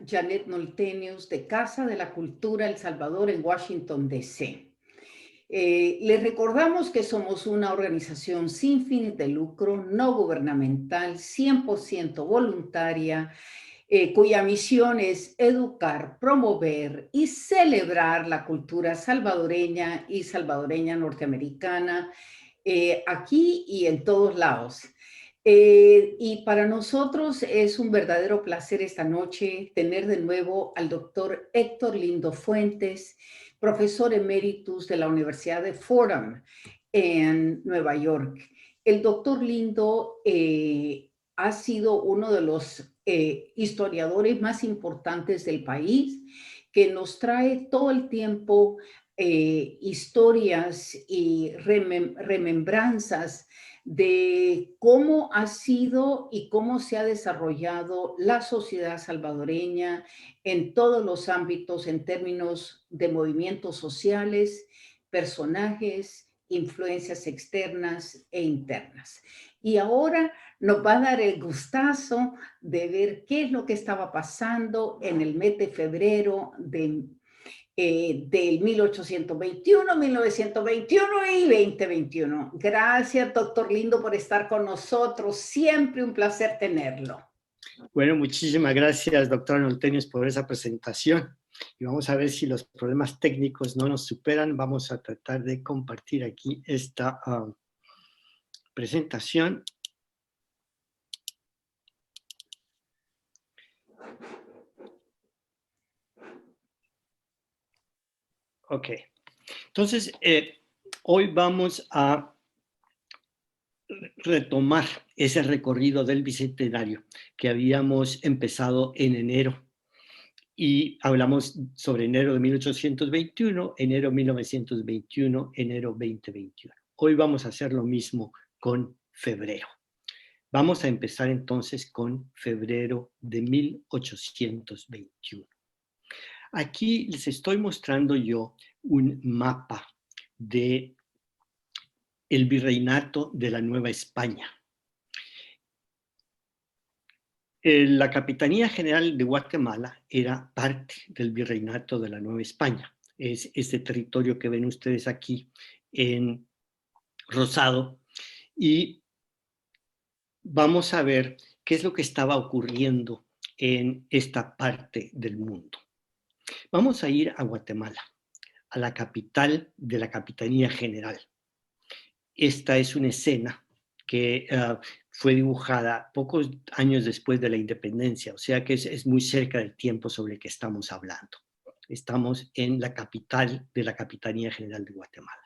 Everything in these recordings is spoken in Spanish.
Janet Noltenius de Casa de la Cultura El Salvador en Washington, D.C. Les recordamos que somos una organización sin fines de lucro, no gubernamental, 100% voluntaria, cuya misión es educar, promover y celebrar la cultura salvadoreña y salvadoreña norteamericana aquí y en todos lados. Y para nosotros es un verdadero placer esta noche tener de nuevo al doctor Héctor Lindo Fuentes, profesor emeritus de la Universidad de Fordham en Nueva York. El doctor Lindo ha sido uno de los historiadores más importantes del país, que nos trae todo el tiempo historias y remembranzas de cómo ha sido y cómo se ha desarrollado la sociedad salvadoreña en todos los ámbitos en términos de movimientos sociales, personajes, influencias externas e internas. Y ahora nos va a dar el gustazo de ver qué es lo que estaba pasando en el mes de febrero del 1821, 1921 y 2021. Gracias, doctor Lindo, por estar con nosotros. Siempre un placer tenerlo. Bueno, muchísimas gracias, doctora Noltenius, por esa presentación. Y vamos a ver si los problemas técnicos no nos superan. Vamos a tratar de compartir aquí esta presentación. Ok. Entonces, hoy vamos a retomar ese recorrido del Bicentenario que habíamos empezado en enero. Y hablamos sobre enero de 1821, enero 1921, enero 2021. Hoy vamos a hacer lo mismo con febrero. Vamos a empezar entonces con febrero de 1821. Aquí les estoy mostrando yo un mapa de el virreinato de la Nueva España. La Capitanía General de Guatemala era parte del virreinato de la Nueva España. Es este territorio que ven ustedes aquí en rosado. Y vamos a ver qué es lo que estaba ocurriendo en esta parte del mundo. Vamos a ir a Guatemala, a la capital de la Capitanía General. Esta es una escena que fue dibujada pocos años después de la independencia, o sea que es muy cerca del tiempo sobre el que estamos hablando. Estamos en la capital de la Capitanía General de Guatemala.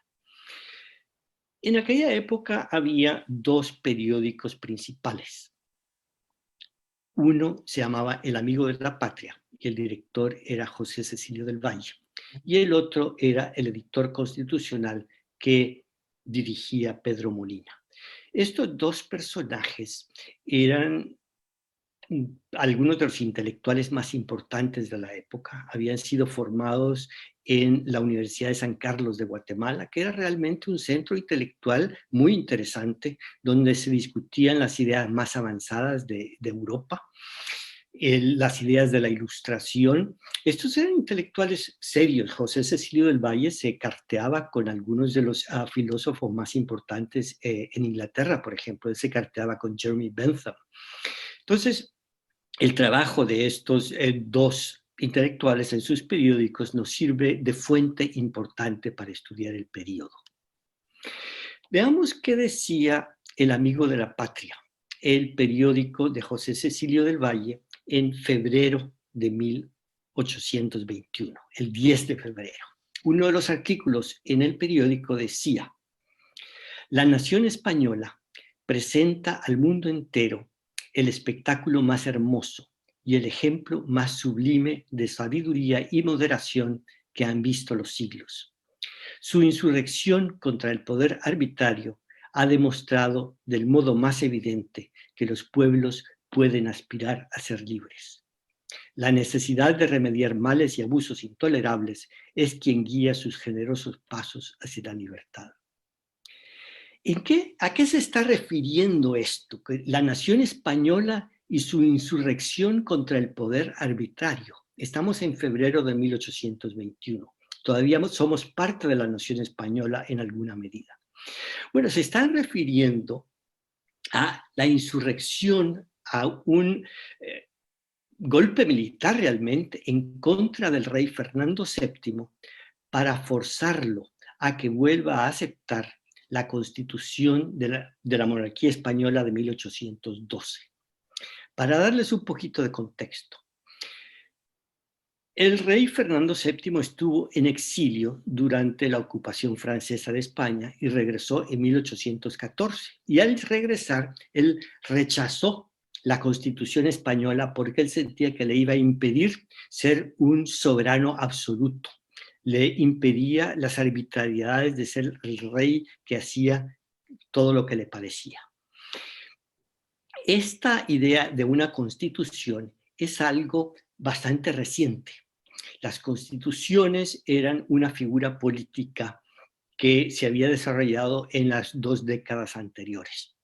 En aquella época había dos periódicos principales. Uno se llamaba El Amigo de la Patria, y el director era José Cecilio del Valle, y el otro era el editor constitucional que dirigía Pedro Molina. Estos dos personajes eran algunos de los intelectuales más importantes de la época. Habían sido formados en la Universidad de San Carlos de Guatemala, que era realmente un centro intelectual muy interesante, donde se discutían las ideas más avanzadas de Europa, las ideas de la Ilustración. Estos eran intelectuales serios. José Cecilio del Valle se carteaba con algunos de los filósofos más importantes en Inglaterra, por ejemplo. Él se carteaba con Jeremy Bentham. Entonces, el trabajo de estos dos intelectuales en sus periódicos nos sirve de fuente importante para estudiar el periodo. Veamos qué decía El Amigo de la Patria, el periódico de José Cecilio del Valle, en febrero de 1821, el 10 de febrero. Uno de los artículos en el periódico decía: la nación española presenta al mundo entero el espectáculo más hermoso y el ejemplo más sublime de sabiduría y moderación que han visto los siglos. Su insurrección contra el poder arbitrario ha demostrado del modo más evidente que los pueblos pueden aspirar a ser libres. La necesidad de remediar males y abusos intolerables es quien guía sus generosos pasos hacia la libertad. ¿A qué se está refiriendo esto? Que la nación española y su insurrección contra el poder arbitrario. Estamos en febrero de 1821. Todavía somos parte de la nación española en alguna medida. Bueno, se están refiriendo a la insurrección, a un golpe militar realmente en contra del rey Fernando VII para forzarlo a que vuelva a aceptar la constitución de la monarquía española de 1812. Para darles un poquito de contexto, el rey Fernando VII estuvo en exilio durante la ocupación francesa de España y regresó en 1814. Y al regresar, él rechazó la Constitución española porque él sentía que le iba a impedir ser un soberano absoluto. Le impedía las arbitrariedades de ser el rey que hacía todo lo que le parecía. Esta idea de una constitución es algo bastante reciente. Las constituciones eran una figura política que se había desarrollado en las 2 décadas anteriores.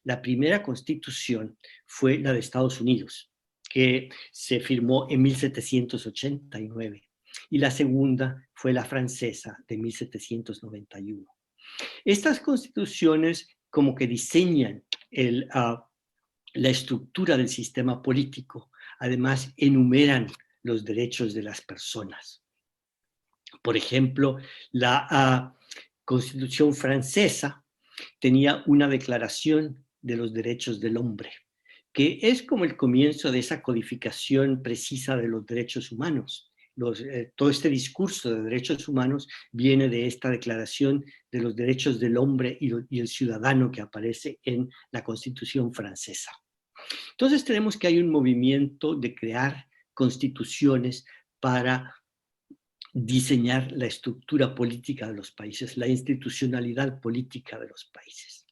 La primera constitución fue la de Estados Unidos, que se firmó en 1789, y la segunda fue la francesa de 1791. Estas constituciones como que diseñan la estructura del sistema político, además enumeran los derechos de las personas. Por ejemplo, la Constitución francesa tenía una declaración de los derechos del hombre, que es como el comienzo de esa codificación precisa de los derechos humanos. Todo este discurso de derechos humanos viene de esta declaración de los derechos del hombre y el ciudadano que aparece en la Constitución francesa. Entonces tenemos que hay un movimiento de crear constituciones para diseñar la estructura política de los países, la institucionalidad política de los países.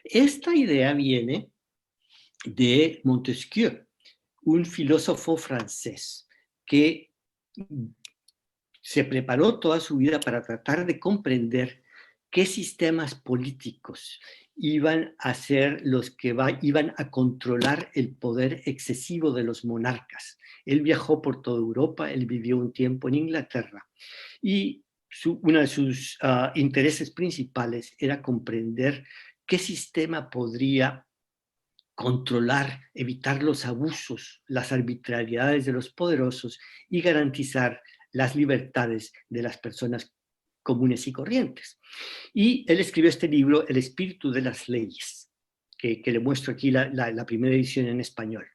Esta idea viene de Montesquieu, un filósofo francés que se preparó toda su vida para tratar de comprender qué sistemas políticos iban a ser los que iban a controlar el poder excesivo de los monarcas. Él viajó por toda Europa, él vivió un tiempo en Inglaterra y uno de sus intereses principales era comprender qué sistema podría controlar, evitar los abusos, las arbitrariedades de los poderosos y garantizar las libertades de las personas comunes y corrientes. Y él escribió este libro, El espíritu de las leyes, que le muestro aquí la primera edición en español.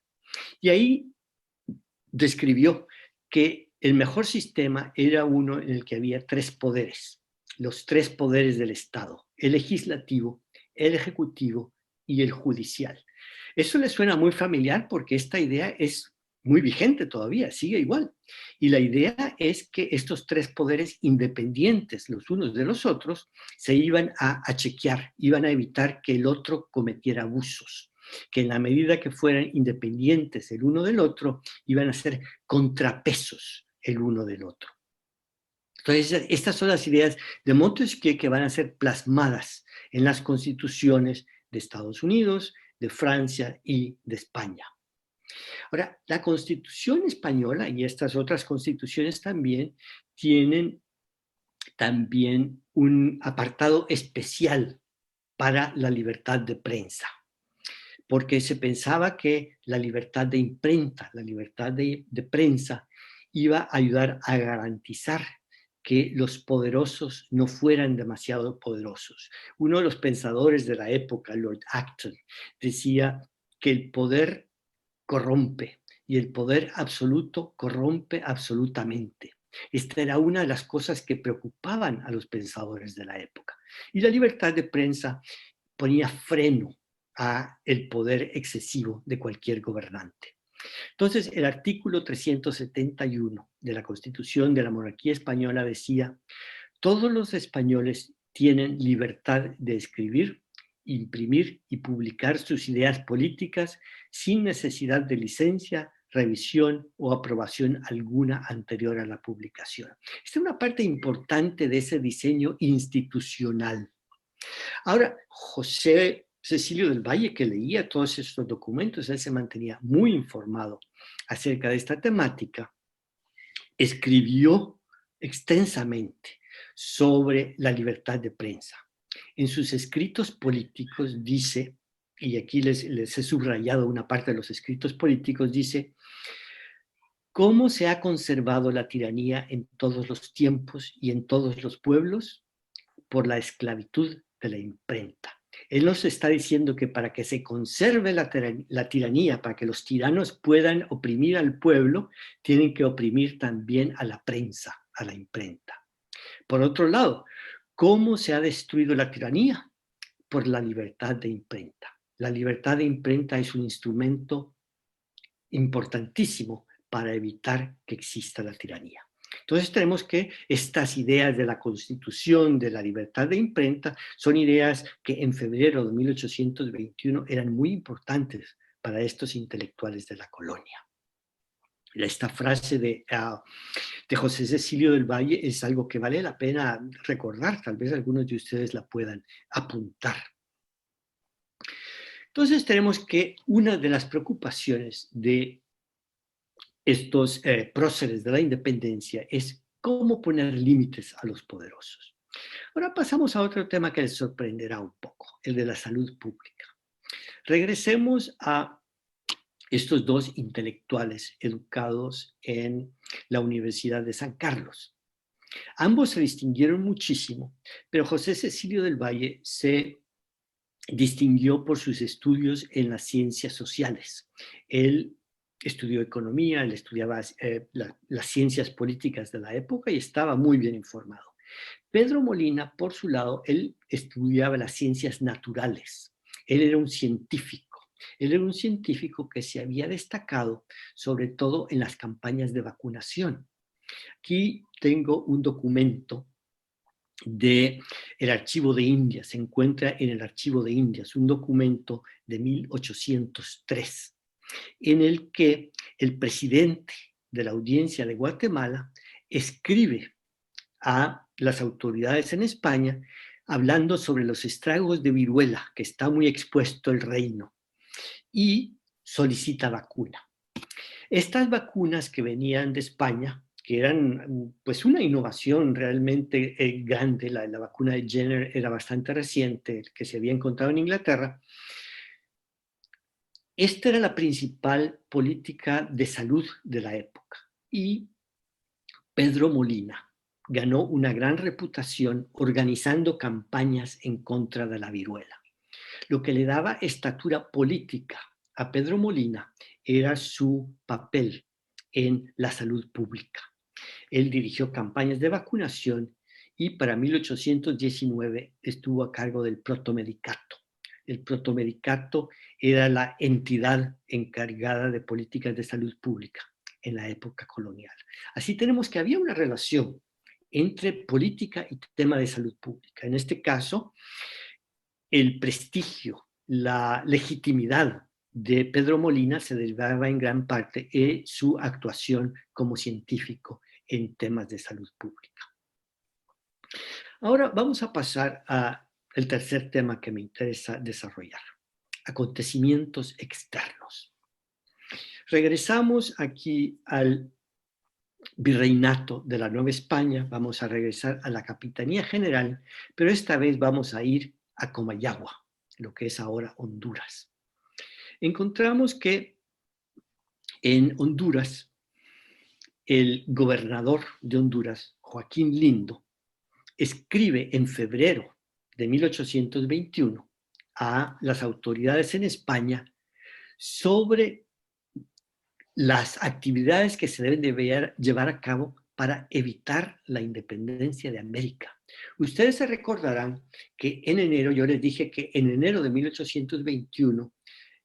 Y ahí describió que el mejor sistema era uno en el que había 3 poderes, los 3 poderes del Estado, el legislativo, el ejecutivo y el judicial. Eso le suena muy familiar porque esta idea es muy vigente todavía, sigue igual. Y la idea es que estos 3 poderes independientes los unos de los otros se iban a chequear, iban a evitar que el otro cometiera abusos, que en la medida que fueran independientes el uno del otro, iban a ser contrapesos el uno del otro. Entonces, estas son las ideas de Montesquieu que van a ser plasmadas en las constituciones de Estados Unidos, de Francia y de España. Ahora, la Constitución española y estas otras constituciones también tienen un apartado especial para la libertad de prensa, porque se pensaba que la libertad de imprenta, la libertad de prensa iba a ayudar a garantizar que los poderosos no fueran demasiado poderosos. Uno de los pensadores de la época, Lord Acton, decía que el poder corrompe y el poder absoluto corrompe absolutamente. Esta era una de las cosas que preocupaban a los pensadores de la época. Y la libertad de prensa ponía freno a el poder excesivo de cualquier gobernante. Entonces, el artículo 371 de la Constitución de la Monarquía Española decía: todos los españoles tienen libertad de escribir, imprimir y publicar sus ideas políticas sin necesidad de licencia, revisión o aprobación alguna anterior a la publicación. Esta es una parte importante de ese diseño institucional. Ahora, José Cecilio del Valle, que leía todos estos documentos, él se mantenía muy informado acerca de esta temática, escribió extensamente sobre la libertad de prensa. En sus escritos políticos dice, y aquí les he subrayado una parte de los escritos políticos, dice: ¿cómo se ha conservado la tiranía en todos los tiempos y en todos los pueblos? Por la esclavitud de la imprenta. Él nos está diciendo que para que se conserve la tiranía, para que los tiranos puedan oprimir al pueblo, tienen que oprimir también a la prensa, a la imprenta. Por otro lado, ¿cómo se ha destruido la tiranía? Por la libertad de imprenta. La libertad de imprenta es un instrumento importantísimo para evitar que exista la tiranía. Entonces tenemos que estas ideas de la Constitución, de la libertad de imprenta, son ideas que en febrero de 1821 eran muy importantes para estos intelectuales de la colonia. Esta frase de José Cecilio del Valle es algo que vale la pena recordar, tal vez algunos de ustedes la puedan apuntar. Entonces tenemos que una de las preocupaciones de estos próceres de la independencia es cómo poner límites a los poderosos. Ahora pasamos a otro tema que les sorprenderá un poco, el de la salud pública. Regresemos a estos dos intelectuales educados en la Universidad de San Carlos. Ambos se distinguieron muchísimo, pero José Cecilio del Valle se distinguió por sus estudios en las ciencias sociales. Él estudió economía, él estudiaba las ciencias políticas de la época y estaba muy bien informado. Pedro Molina, por su lado, él estudiaba las ciencias naturales. Él era un científico. Él era un científico que se había destacado sobre todo en las campañas de vacunación. Aquí tengo un documento del Archivo de Indias, se encuentra en el Archivo de Indias, un documento de 1803, en el que el presidente de la Audiencia de Guatemala escribe a las autoridades en España hablando sobre los estragos de viruela, que está muy expuesto el reino, y solicita vacuna. Estas vacunas que venían de España, que eran pues una innovación realmente grande, la vacuna de Jenner era bastante reciente, que se había encontrado en Inglaterra. Esta era la principal política de salud de la época y Pedro Molina ganó una gran reputación organizando campañas en contra de la viruela. Lo que le daba estatura política a Pedro Molina era su papel en la salud pública. Él dirigió campañas de vacunación y para 1819 estuvo a cargo del protomedicato. El protomedicato era la entidad encargada de políticas de salud pública en la época colonial. Así tenemos que había una relación entre política y tema de salud pública. En este caso, el prestigio, la legitimidad de Pedro Molina se derivaba en gran parte de su actuación como científico en temas de salud pública. Ahora vamos a pasar al tercer tema que me interesa desarrollar: acontecimientos externos. Regresamos aquí al virreinato de la Nueva España, vamos a regresar a la Capitanía General, pero esta vez vamos a ir a Comayagua, lo que es ahora Honduras. Encontramos que en Honduras, el gobernador de Honduras, Joaquín Lindo, escribe en febrero de 1821 a las autoridades en España sobre las actividades que se deben de llevar a cabo para evitar la independencia de América. Ustedes se recordarán que en enero, yo les dije que en enero de 1821,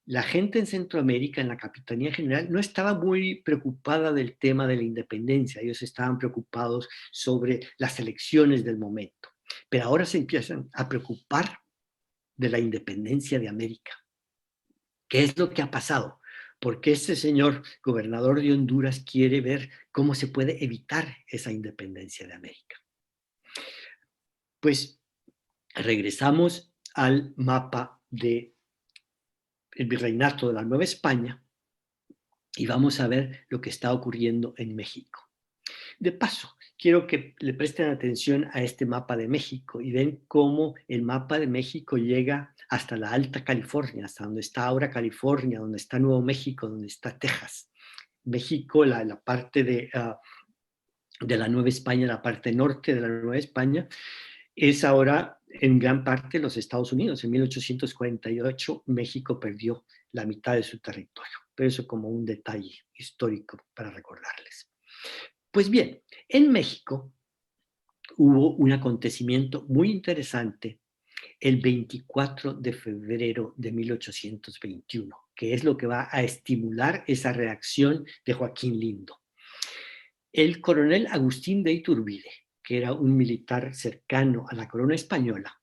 la gente en Centroamérica, en la Capitanía General, no estaba muy preocupada del tema de la independencia. Ellos estaban preocupados sobre las elecciones del momento. Pero ahora se empiezan a preocupar de la independencia de América. ¿Qué es lo que ha pasado? Porque este señor gobernador de Honduras quiere ver cómo se puede evitar esa independencia de América. Pues regresamos al mapa del virreinato de la Nueva España y vamos a ver lo que está ocurriendo en México. De paso, quiero que le presten atención a este mapa de México y ven cómo el mapa de México llega hasta la Alta California, hasta donde está ahora California, donde está Nuevo México, donde está Texas. México, la parte de la Nueva España, la parte norte de la Nueva España, es ahora en gran parte los Estados Unidos. En 1848 México perdió la mitad de su territorio, pero eso como un detalle histórico para recordarles. Pues bien, en México hubo un acontecimiento muy interesante el 24 de febrero de 1821, que es lo que va a estimular esa reacción de Joaquín Lindo. El coronel Agustín de Iturbide, que era un militar cercano a la corona española,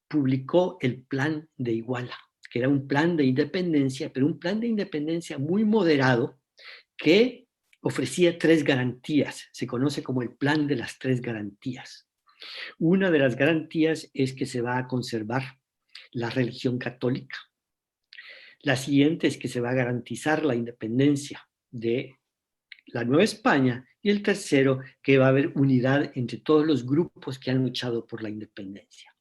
publicó el Plan de Iguala, que era un plan de independencia, pero un plan de independencia muy moderado que ofrecía 3 garantías. Se conoce como el Plan de las 3 garantías. Una de las garantías es que se va a conservar la religión católica. La siguiente es que se va a garantizar la independencia de la Nueva España, y el tercero, que va a haber unidad entre todos los grupos que han luchado por la independencia.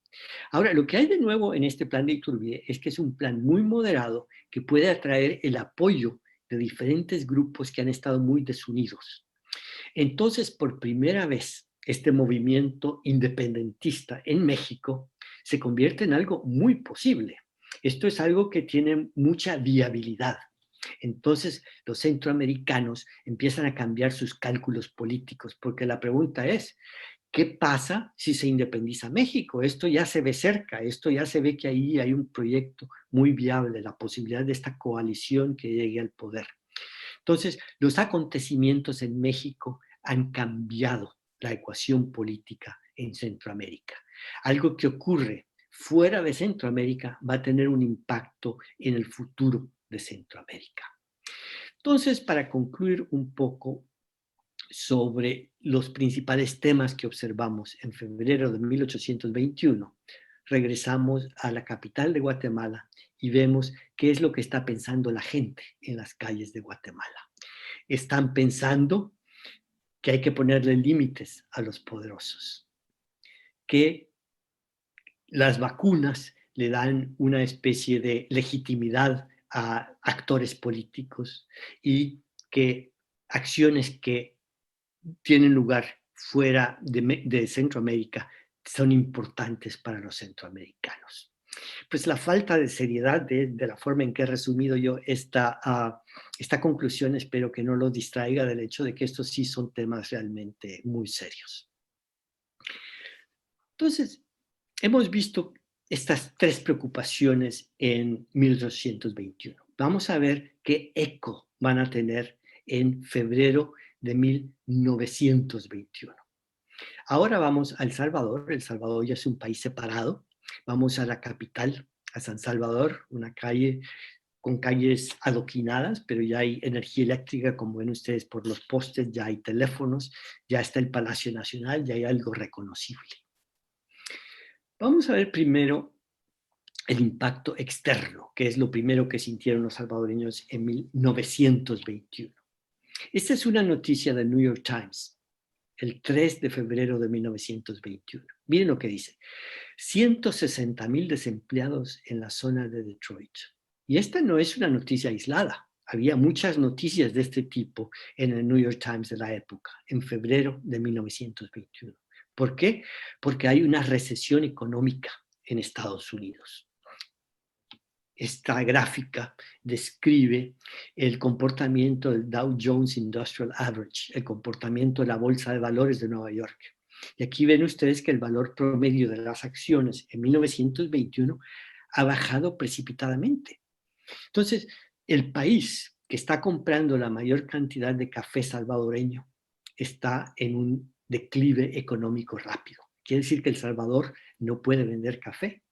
Ahora, lo que hay de nuevo en este plan de Iturbide es que es un plan muy moderado que puede atraer el apoyo de diferentes grupos que han estado muy desunidos. Entonces, por primera vez, este movimiento independentista en México se convierte en algo muy posible. Esto es algo que tiene mucha viabilidad. Entonces, los centroamericanos empiezan a cambiar sus cálculos políticos, porque la pregunta es, ¿qué pasa si se independiza México? Esto ya se ve cerca, esto ya se ve que ahí hay un proyecto muy viable, la posibilidad de esta coalición que llegue al poder. Entonces, los acontecimientos en México han cambiado la ecuación política en Centroamérica. Algo que ocurre fuera de Centroamérica va a tener un impacto en el futuro de Centroamérica. Entonces, para concluir un poco sobre los principales temas que observamos en febrero de 1821, regresamos a la capital de Guatemala y vemos qué es lo que está pensando la gente en las calles de Guatemala. Están pensando que hay que ponerle límites a los poderosos, que las vacunas le dan una especie de legitimidad a actores políticos y que acciones que tienen lugar fuera de Centroamérica son importantes para los centroamericanos. Pues la falta de seriedad de la forma en que he resumido yo esta conclusión, espero que no lo distraiga del hecho de que estos sí son temas realmente muy serios. Entonces, hemos visto estas 3 preocupaciones en 1821. Vamos a ver qué eco van a tener en febrero de 1921. Ahora vamos a El Salvador. El Salvador ya es un país separado. Vamos a la capital, a San Salvador, una calle con calles adoquinadas, pero ya hay energía eléctrica, como ven ustedes por los postes, ya hay teléfonos, ya está el Palacio Nacional, ya hay algo reconocible. Vamos a ver primero el impacto externo, que es lo primero que sintieron los salvadoreños en 1921. Esta es una noticia del New York Times, el 3 de febrero de 1921. Miren lo que dice. 160,000 desempleados en la zona de Detroit. Y esta no es una noticia aislada. Había muchas noticias de este tipo en el New York Times de la época, en febrero de 1921. ¿Por qué? Porque hay una recesión económica en Estados Unidos. Esta gráfica describe el comportamiento del Dow Jones Industrial Average, el comportamiento de la Bolsa de Valores de Nueva York. Y aquí ven ustedes que el valor promedio de las acciones en 1921 ha bajado precipitadamente. Entonces, el país que está comprando la mayor cantidad de café salvadoreño está en un declive económico rápido. Quiere decir que El Salvador no puede vender café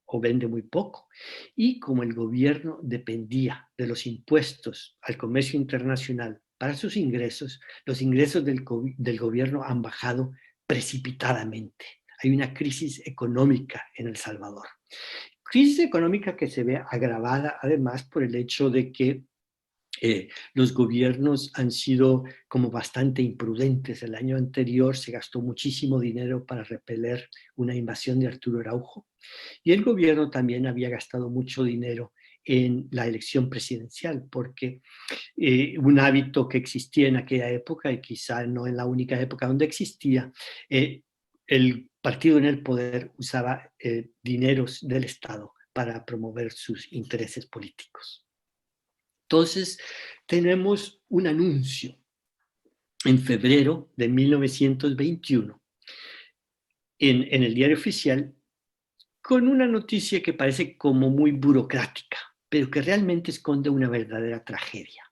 o vende muy poco. Y como el gobierno dependía de los impuestos al comercio internacional para sus ingresos, los ingresos del gobierno han bajado precipitadamente. Hay una crisis económica en El Salvador. Crisis económica que se ve agravada además por el hecho de que los gobiernos han sido como bastante imprudentes. El año anterior se gastó muchísimo dinero para repeler una invasión de Arturo Araujo y el gobierno también había gastado mucho dinero en la elección presidencial, porque un hábito que existía en aquella época, y quizá no en la única época donde existía, el partido en el poder usaba dineros del Estado para promover sus intereses políticos. Entonces, tenemos un anuncio en febrero de 1921 en el diario oficial con una noticia que parece como muy burocrática, pero que realmente esconde una verdadera tragedia.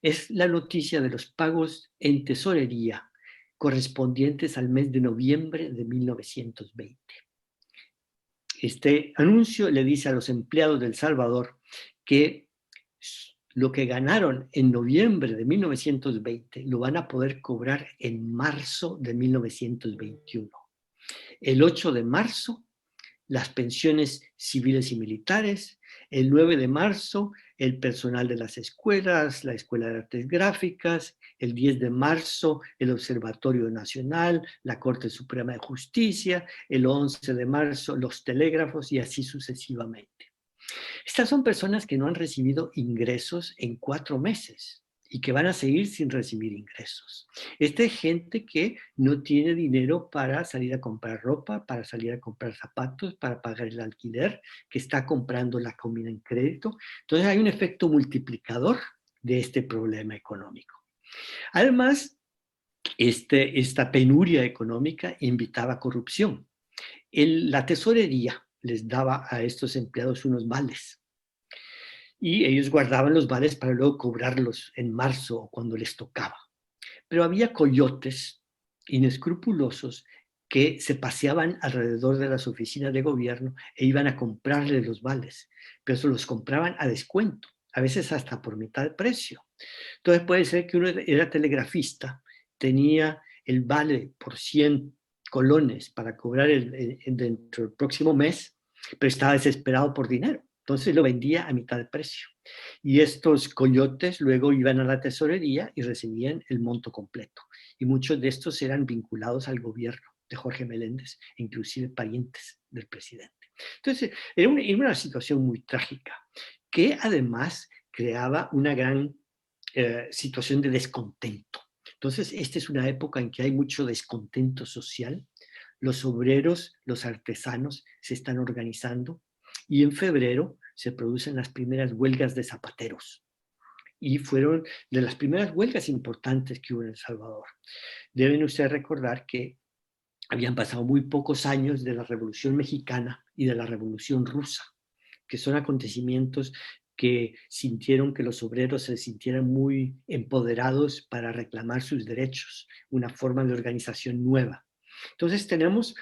Es la noticia de los pagos en tesorería correspondientes al mes de noviembre de 1920. Este anuncio le dice a los empleados de El Salvador que lo que ganaron en noviembre de 1920 lo van a poder cobrar en marzo de 1921. El 8 de marzo, las pensiones civiles y militares. El 9 de marzo, el personal de las escuelas, la Escuela de Artes Gráficas. El 10 de marzo, el Observatorio Nacional, la Corte Suprema de Justicia. El 11 de marzo, los telégrafos y así sucesivamente. Estas son personas que no han recibido ingresos en 4 meses y que van a seguir sin recibir ingresos. Esta es gente que no tiene dinero para salir a comprar ropa, para salir a comprar zapatos, para pagar el alquiler, que está comprando la comida en crédito. Entonces hay un efecto multiplicador de este problema económico. Además, esta penuria económica invitaba a corrupción. La tesorería les daba a estos empleados unos vales y ellos guardaban los vales para luego cobrarlos en marzo o cuando les tocaba. Pero había coyotes inescrupulosos que se paseaban alrededor de las oficinas de gobierno e iban a comprarle los vales, pero se los compraban a descuento, a veces hasta por mitad de precio. Entonces puede ser que uno era telegrafista, tenía el vale por 100 colones para cobrar dentro del próximo mes, pero estaba desesperado por dinero. Entonces lo vendía a mitad de precio. Y estos coyotes luego iban a la tesorería y recibían el monto completo. Y muchos de estos eran vinculados al gobierno de Jorge Meléndez, inclusive parientes del presidente. Entonces, era una situación muy trágica, que además creaba una gran situación de descontento. Entonces, esta es una época en que hay mucho descontento social. Los obreros, los artesanos se están organizando y en febrero se producen las primeras huelgas de zapateros. Y fueron de las primeras huelgas importantes que hubo en El Salvador. Deben ustedes recordar que habían pasado muy pocos años de la Revolución Mexicana y de la Revolución Rusa, que son acontecimientos que sintieron que los obreros se sintieran muy empoderados para reclamar sus derechos, una forma de organización nueva. Entonces tenemos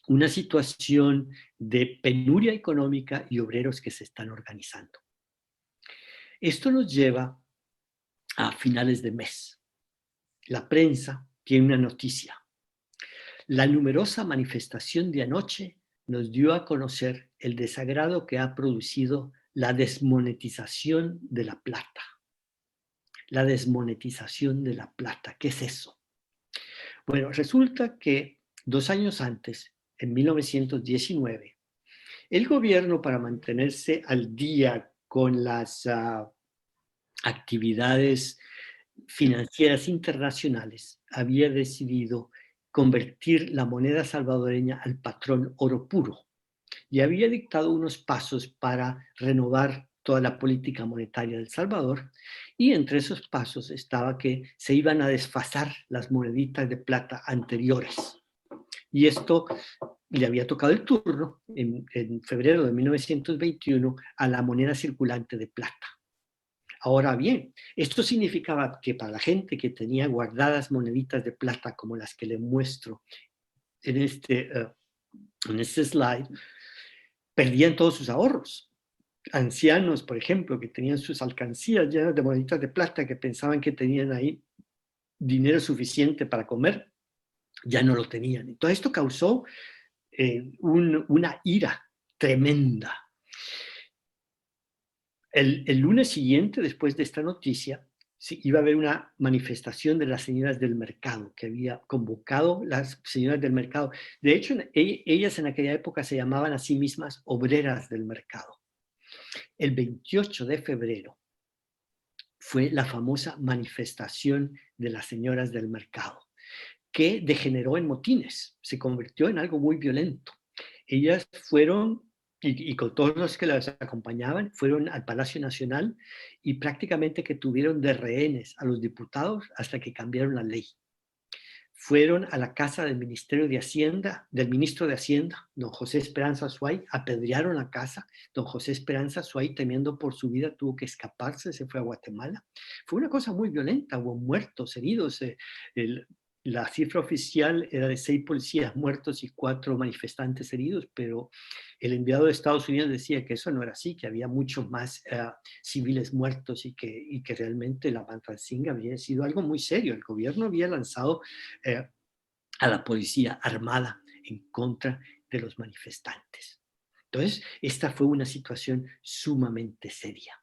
una situación de penuria económica y obreros que se están organizando. Esto nos lleva a finales de mes. La prensa tiene una noticia. La numerosa manifestación de anoche nos dio a conocer el desagrado que ha producido la desmonetización de la plata. La desmonetización de la plata, ¿qué es eso? Bueno, resulta que 2 años antes, en 1919, el gobierno, para mantenerse al día con las actividades financieras internacionales, había decidido convertir la moneda salvadoreña al patrón oro puro y había dictado unos pasos para renovar toda la política monetaria de El Salvador, y entre esos pasos estaba que se iban a desfasar las moneditas de plata anteriores. Y esto le había tocado el turno en febrero de 1921 a la moneda circulante de plata. Ahora bien, esto significaba que para la gente que tenía guardadas moneditas de plata como las que le muestro en este slide, perdían todos sus ahorros. Ancianos, por ejemplo, que tenían sus alcancías llenas de moneditas de plata, que pensaban que tenían ahí dinero suficiente para comer, ya no lo tenían. Entonces esto causó una ira tremenda. El lunes siguiente, después de esta noticia, sí, iba a haber una manifestación de las señoras del mercado, que había convocado las señoras del mercado. De hecho, ellas en aquella época se llamaban a sí mismas obreras del mercado. El 28 de febrero fue la famosa manifestación de las señoras del mercado, que degeneró en motines, se convirtió en algo muy violento. Ellas fueron, y con todos los que las acompañaban, fueron al Palacio Nacional y prácticamente que tuvieron de rehenes a los diputados hasta que cambiaron la ley. Fueron a la casa del Ministerio de Hacienda, del ministro de Hacienda, don José Esperanza Suay, apedrearon la casa. Don José Esperanza Suay, temiendo por su vida, tuvo que escaparse, se fue a Guatemala. Fue una cosa muy violenta, hubo muertos, heridos. La cifra oficial era de 6 policías muertos y 4 manifestantes heridos, pero el enviado de Estados Unidos decía que eso no era así, que había muchos más civiles muertos y que realmente la matanza había sido algo muy serio. El gobierno había lanzado a la policía armada en contra de los manifestantes. Entonces, esta fue una situación sumamente seria.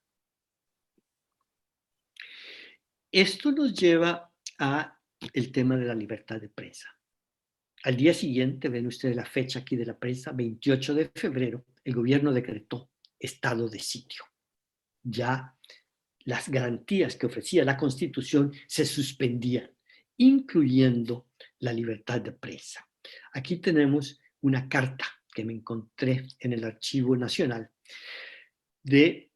Esto nos lleva a el tema de la libertad de prensa. Al día siguiente, ven ustedes la fecha aquí de la prensa, 28 de febrero, el gobierno decretó estado de sitio. Ya las garantías que ofrecía la Constitución se suspendían, incluyendo la libertad de prensa. Aquí tenemos una carta que me encontré en el Archivo Nacional de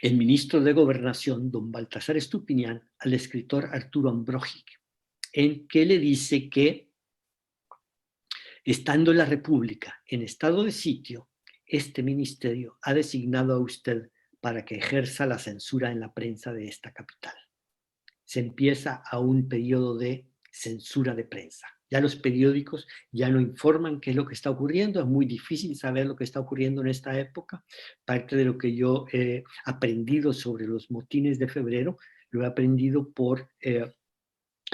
el ministro de Gobernación, don Baltasar Estupiñán, al escritor Arturo Ambrogi, en que le dice que, estando la República en estado de sitio, este ministerio ha designado a usted para que ejerza la censura en la prensa de esta capital. Se empieza a un periodo de censura de prensa. Ya los periódicos ya no informan qué es lo que está ocurriendo, es muy difícil saber lo que está ocurriendo en esta época. Parte de lo que yo he aprendido sobre los motines de febrero, lo he aprendido por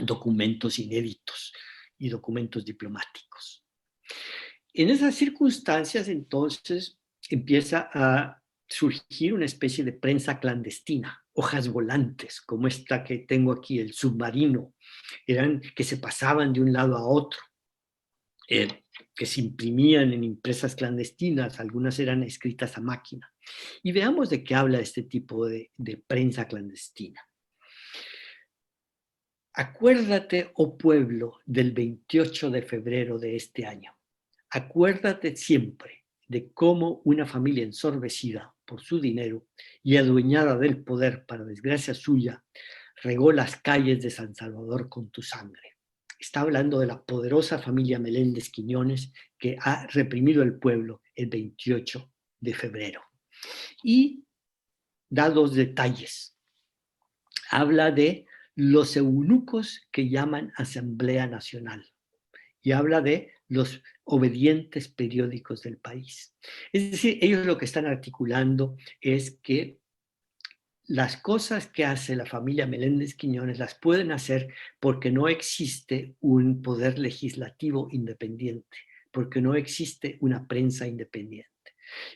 documentos inéditos y documentos diplomáticos. En esas circunstancias, entonces, empieza a surgir una especie de prensa clandestina, hojas volantes, como esta que tengo aquí, el submarino, eran que se pasaban de un lado a otro, que se imprimían en impresas clandestinas, algunas eran escritas a máquina. Y veamos de qué habla este tipo de prensa clandestina. Acuérdate, oh pueblo, del 28 de febrero de este año. Acuérdate siempre de cómo una familia ensorbecida por su dinero y adueñada del poder para desgracia suya, regó las calles de San Salvador con tu sangre. Está hablando de la poderosa familia Meléndez Quiñones que ha reprimido el pueblo el 28 de febrero. Y da 2 detalles. Habla de los eunucos que llaman Asamblea Nacional y habla de los obedientes periódicos del país. Es decir, ellos lo que están articulando es que las cosas que hace la familia Meléndez Quiñones las pueden hacer porque no existe un poder legislativo independiente, porque no existe una prensa independiente.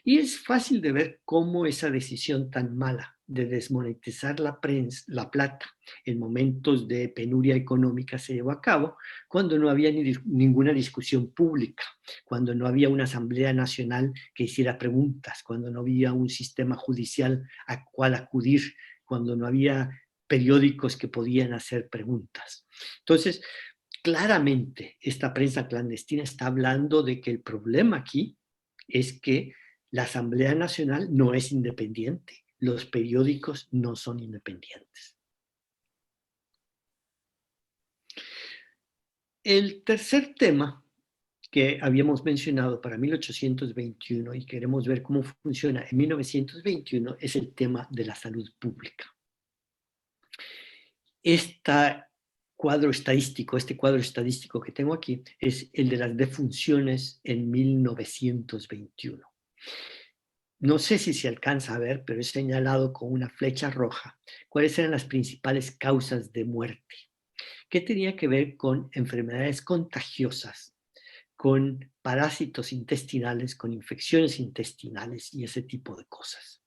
Y es fácil de ver cómo esa decisión tan mala de desmonetizar la prensa, la plata, en momentos de penuria económica se llevó a cabo cuando no había ninguna discusión pública, cuando no había una Asamblea Nacional que hiciera preguntas, cuando no había un sistema judicial al cual acudir, cuando no había periódicos que podían hacer preguntas. Entonces, claramente esta prensa clandestina está hablando de que el problema aquí es que la Asamblea Nacional no es independiente, los periódicos no son independientes. El tercer tema que habíamos mencionado para 1821 y queremos ver cómo funciona en 1921 es el tema de la salud pública. Este cuadro estadístico que tengo aquí es el de las defunciones en 1921. No sé si se alcanza a ver, pero he señalado con una flecha roja cuáles eran las principales causas de muerte. ¿Qué tenía que ver con enfermedades contagiosas, con parásitos intestinales, con infecciones intestinales y ese tipo de cosas.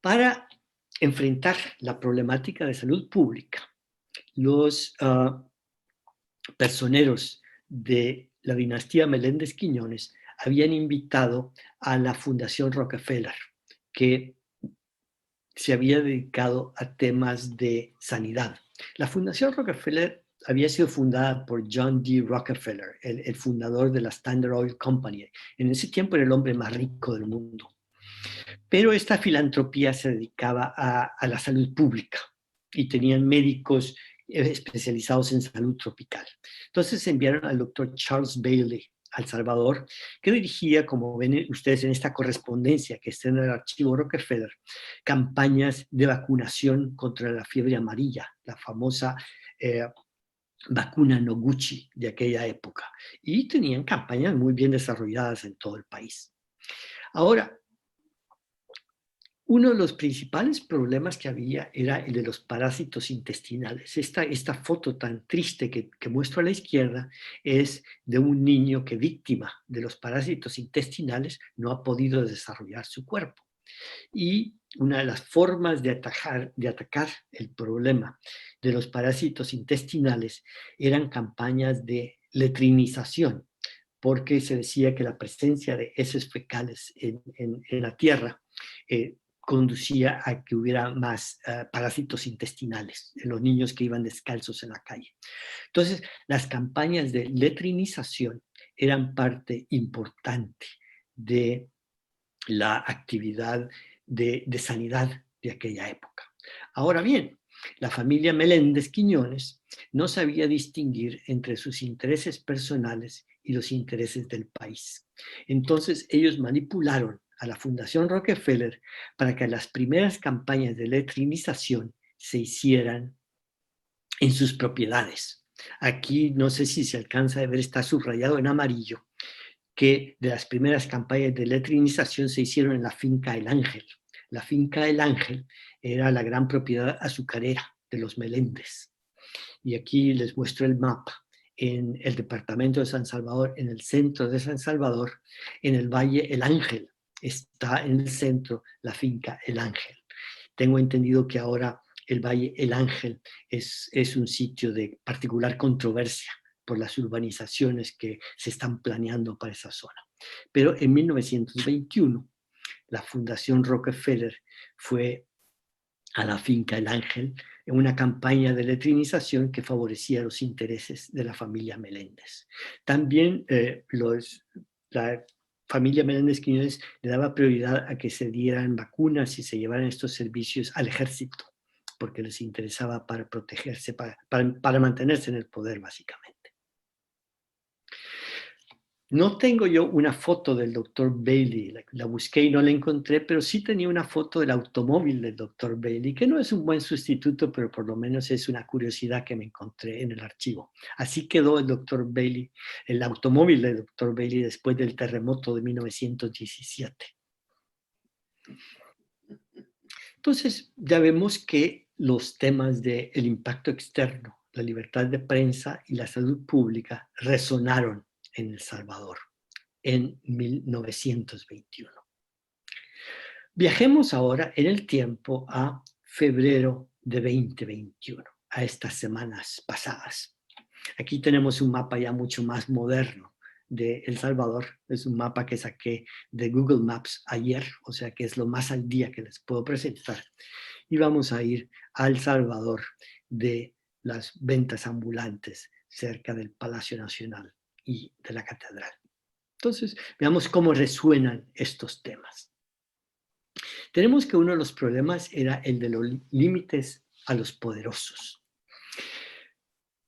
Para enfrentar la problemática de salud pública, los personeros de la dinastía Meléndez Quiñones habían invitado a la Fundación Rockefeller, que se había dedicado a temas de sanidad. La Fundación Rockefeller había sido fundada por John D. Rockefeller, el fundador de la Standard Oil Company. En ese tiempo era el hombre más rico del mundo. Pero esta filantropía se dedicaba a la salud pública y tenían médicos especializados en salud tropical. Entonces enviaron al doctor Charles Bailey a El Salvador, que dirigía, como ven ustedes en esta correspondencia que está en el archivo Rockefeller, campañas de vacunación contra la fiebre amarilla, la famosa vacuna Noguchi de aquella época. Y tenían campañas muy bien desarrolladas en todo el país. Ahora, uno de los principales problemas que había era el de los parásitos intestinales. Esta foto tan triste que muestro a la izquierda es de un niño que, víctima de los parásitos intestinales, no ha podido desarrollar su cuerpo. Y una de las formas de atacar el problema de los parásitos intestinales eran campañas de letrinización, porque se decía que la presencia de heces fecales en la tierra conducía a que hubiera más parásitos intestinales en los niños que iban descalzos en la calle. Entonces, las campañas de letrinización eran parte importante de la actividad de sanidad de aquella época. Ahora bien, la familia Meléndez Quiñones no sabía distinguir entre sus intereses personales y los intereses del país. Entonces, ellos manipularon a la Fundación Rockefeller para que las primeras campañas de letrinización se hicieran en sus propiedades. Aquí, no sé si se alcanza a ver, está subrayado en amarillo, que de las primeras campañas de letrinización se hicieron en la finca El Ángel. La finca El Ángel era la gran propiedad azucarera de los Meléndez. Y aquí les muestro el mapa. En el departamento de San Salvador, en el centro de San Salvador, en el Valle El Ángel, está en el centro la finca El Ángel. Tengo entendido que ahora el Valle El Ángel es un sitio de particular controversia por las urbanizaciones que se están planeando para esa zona. Pero en 1921, la Fundación Rockefeller fue a la finca El Ángel en una campaña de letrinización que favorecía los intereses de la familia Meléndez. También la familia Meléndez Quiñones le daba prioridad a que se dieran vacunas y se llevaran estos servicios al ejército, porque les interesaba para protegerse, para mantenerse en el poder, básicamente. No tengo yo una foto del doctor Bailey, la busqué y no la encontré, pero sí tenía una foto del automóvil del doctor Bailey, que no es un buen sustituto, pero por lo menos es una curiosidad que me encontré en el archivo. Así quedó el doctor Bailey, el automóvil del doctor Bailey después del terremoto de 1917. Entonces, ya vemos que los temas del impacto externo, la libertad de prensa y la salud pública resonaron en El Salvador en 1921. Viajemos ahora en el tiempo a febrero de 2021, a estas semanas pasadas. Aquí tenemos un mapa ya mucho más moderno de El Salvador. Es un mapa que saqué de Google Maps ayer, o sea que es lo más al día que les puedo presentar. Y vamos a ir a El Salvador de las ventas ambulantes cerca del Palacio Nacional y de la Catedral. Entonces, veamos cómo resuenan estos temas. Tenemos que uno de los problemas era el de los límites a los poderosos.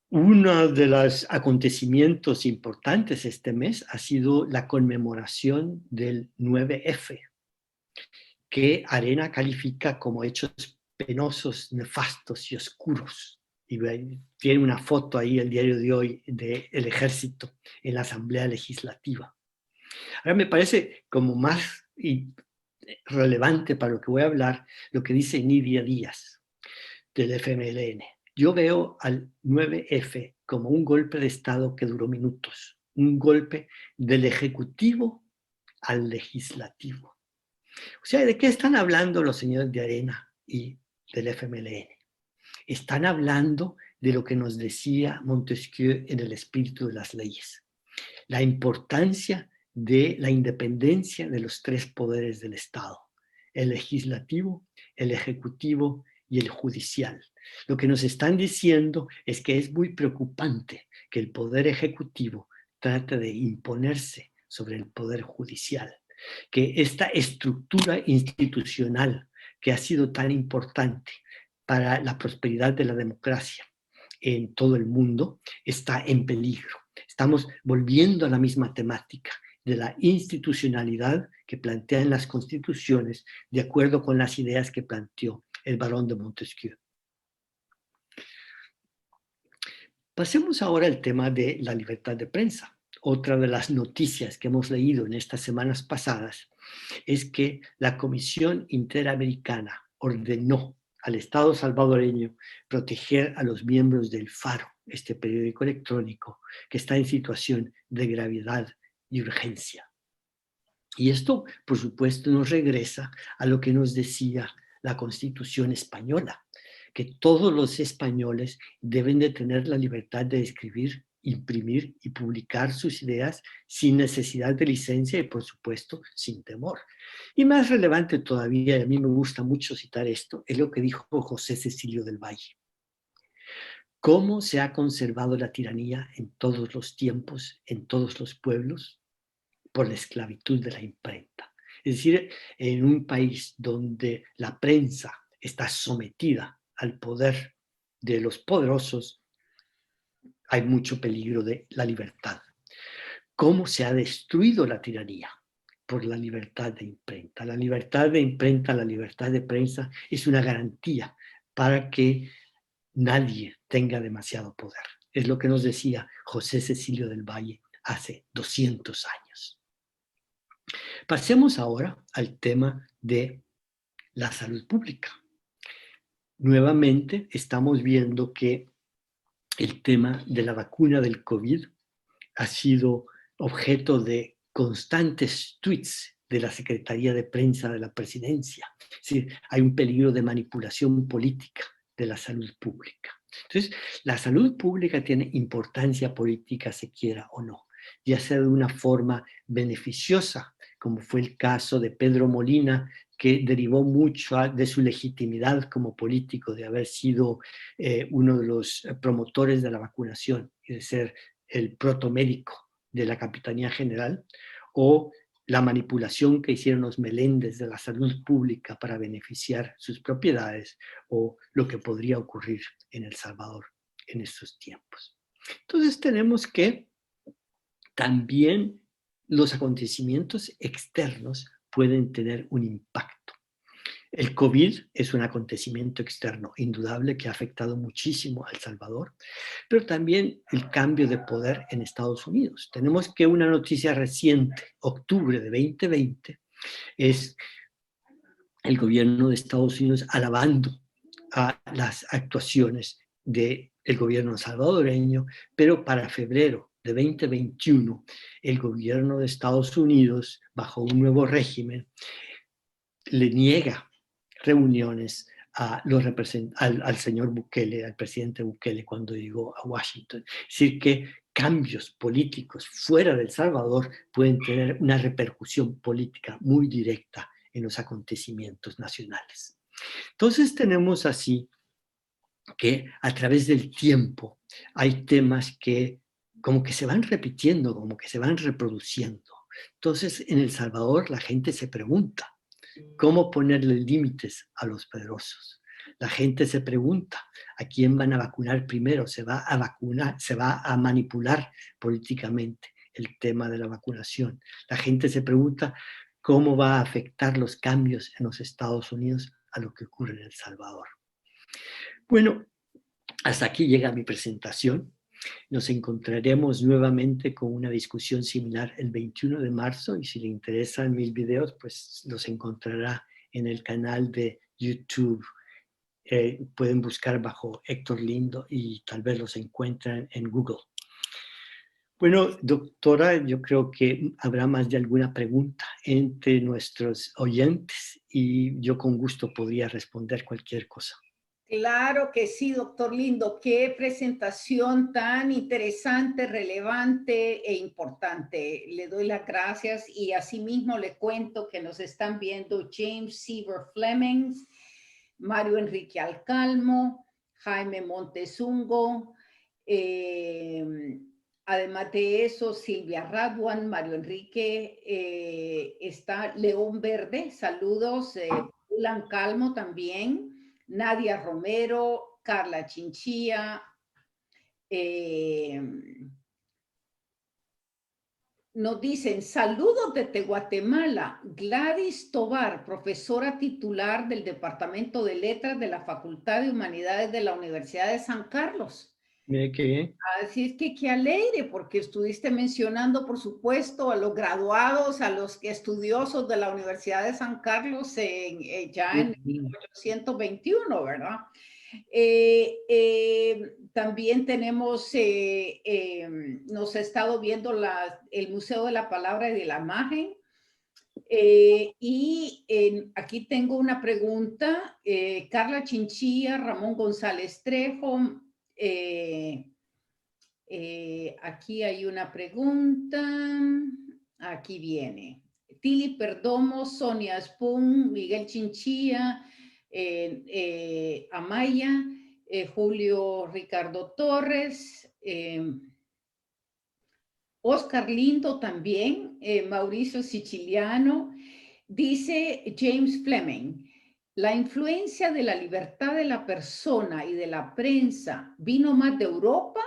Uno de los acontecimientos importantes este mes ha sido la conmemoración del 9F, que Arena califica como hechos penosos, nefastos y oscuros. Y tiene una foto ahí, el diario de hoy, del ejército en la Asamblea Legislativa. Ahora me parece como más relevante para lo que voy a hablar lo que dice Nidia Díaz del FMLN. Yo veo al 9F como un golpe de Estado que duró minutos, un golpe del Ejecutivo al Legislativo. O sea, ¿de qué están hablando los señores de Arena y del FMLN? Están hablando de lo que nos decía Montesquieu en El espíritu de las leyes, la importancia de la independencia de los tres poderes del Estado, el legislativo, el ejecutivo y el judicial. Lo que nos están diciendo es que es muy preocupante que el poder ejecutivo trate de imponerse sobre el poder judicial, que esta estructura institucional que ha sido tan importante para la prosperidad de la democracia en todo el mundo está en peligro. Estamos volviendo a la misma temática de la institucionalidad que plantean las constituciones de acuerdo con las ideas que planteó el barón de Montesquieu. Pasemos ahora al tema de la libertad de prensa. Otra de las noticias que hemos leído en estas semanas pasadas es que la Comisión Interamericana ordenó al Estado salvadoreño proteger a los miembros del Faro, este periódico electrónico que está en situación de gravedad y urgencia. Y esto, por supuesto, nos regresa a lo que nos decía la Constitución española, que todos los españoles deben de tener la libertad de escribir, imprimir y publicar sus ideas sin necesidad de licencia y, por supuesto, sin temor. Y más relevante todavía, y a mí me gusta mucho citar esto, es lo que dijo José Cecilio del Valle. ¿Cómo se ha conservado la tiranía en todos los tiempos, en todos los pueblos? Por la esclavitud de la imprenta. Es decir, en un país donde la prensa está sometida al poder de los poderosos, hay mucho peligro de la libertad. ¿Cómo se ha destruido la tiranía? Por la libertad de imprenta. La libertad de imprenta, la libertad de prensa es una garantía para que nadie tenga demasiado poder. Es lo que nos decía José Cecilio del Valle hace 200 años. Pasemos ahora al tema de la salud pública. Nuevamente estamos viendo que el tema de la vacuna del COVID ha sido objeto de constantes tweets de la Secretaría de Prensa de la Presidencia. Es decir, hay un peligro de manipulación política de la salud pública. Entonces, la salud pública tiene importancia política, se quiera o no, ya sea de una forma beneficiosa, como fue el caso de Pedro Molina, que derivó mucho de su legitimidad como político, de haber sido uno de los promotores de la vacunación y de ser el protomédico de la Capitanía General, o la manipulación que hicieron los Meléndez de la salud pública para beneficiar sus propiedades, o lo que podría ocurrir en El Salvador en estos tiempos. Entonces tenemos que también los acontecimientos externos pueden tener un impacto. El COVID es un acontecimiento externo indudable que ha afectado muchísimo a El Salvador, pero también el cambio de poder en Estados Unidos. Tenemos que una noticia reciente, octubre de 2020, es el gobierno de Estados Unidos alabando a las actuaciones del gobierno salvadoreño, pero para febrero de 2021, el gobierno de Estados Unidos, bajo un nuevo régimen, le niega reuniones a al señor Bukele, al presidente Bukele, cuando llegó a Washington. Es decir, que cambios políticos fuera de El Salvador pueden tener una repercusión política muy directa en los acontecimientos nacionales. Entonces tenemos así que a través del tiempo hay temas que como que se van repitiendo, como que se van reproduciendo. Entonces en El Salvador la gente se pregunta, ¿cómo ponerle límites a los poderosos? La gente se pregunta, ¿a quién van a vacunar primero? ¿Se va a vacunar, se va a manipular políticamente el tema de la vacunación? La gente se pregunta, ¿cómo va a afectar los cambios en los Estados Unidos a lo que ocurre en El Salvador? Bueno, hasta aquí llega mi presentación. Nos encontraremos nuevamente con una discusión similar el 21 de marzo y si le interesan mis videos, pues los encontrará en el canal de YouTube pueden buscar bajo Héctor Lindo y tal vez los encuentran en Google. Bueno, doctora, yo creo que habrá más de alguna pregunta entre nuestros oyentes y yo con gusto podría responder cualquier cosa. Claro que sí, doctor Lindo. Qué presentación tan interesante, relevante e importante. Le doy las gracias y asimismo le cuento que nos están viendo James Seaver Fleming, Mario Enrique Alcalmo, Jaime Montezungo, además de eso, Silvia Radwan, Mario Enrique, está León Verde, saludos, Ulan Calmo también, Nadia Romero, Carla Chinchilla, nos dicen, saludos desde Guatemala, Gladys Tobar, profesora titular del Departamento de Letras de la Facultad de Humanidades de la Universidad de San Carlos. Mire qué bien. Así es que qué alegre, porque estuviste mencionando, por supuesto, a los graduados, a los estudiosos de la Universidad de San Carlos ya en 1821, ¿verdad? También tenemos, nos ha estado viendo el Museo de la Palabra y de la Imagen. Aquí tengo una pregunta. Carla Chinchilla, Ramón González Trejo. Aquí hay una pregunta. Aquí viene. Tili Perdomo, Sonia Spoon, Miguel Chinchilla, Amaya, Julio Ricardo Torres, Oscar Lindo también, Mauricio Siciliano. Dice James Fleming, la influencia de la libertad de la persona y de la prensa vino más de Europa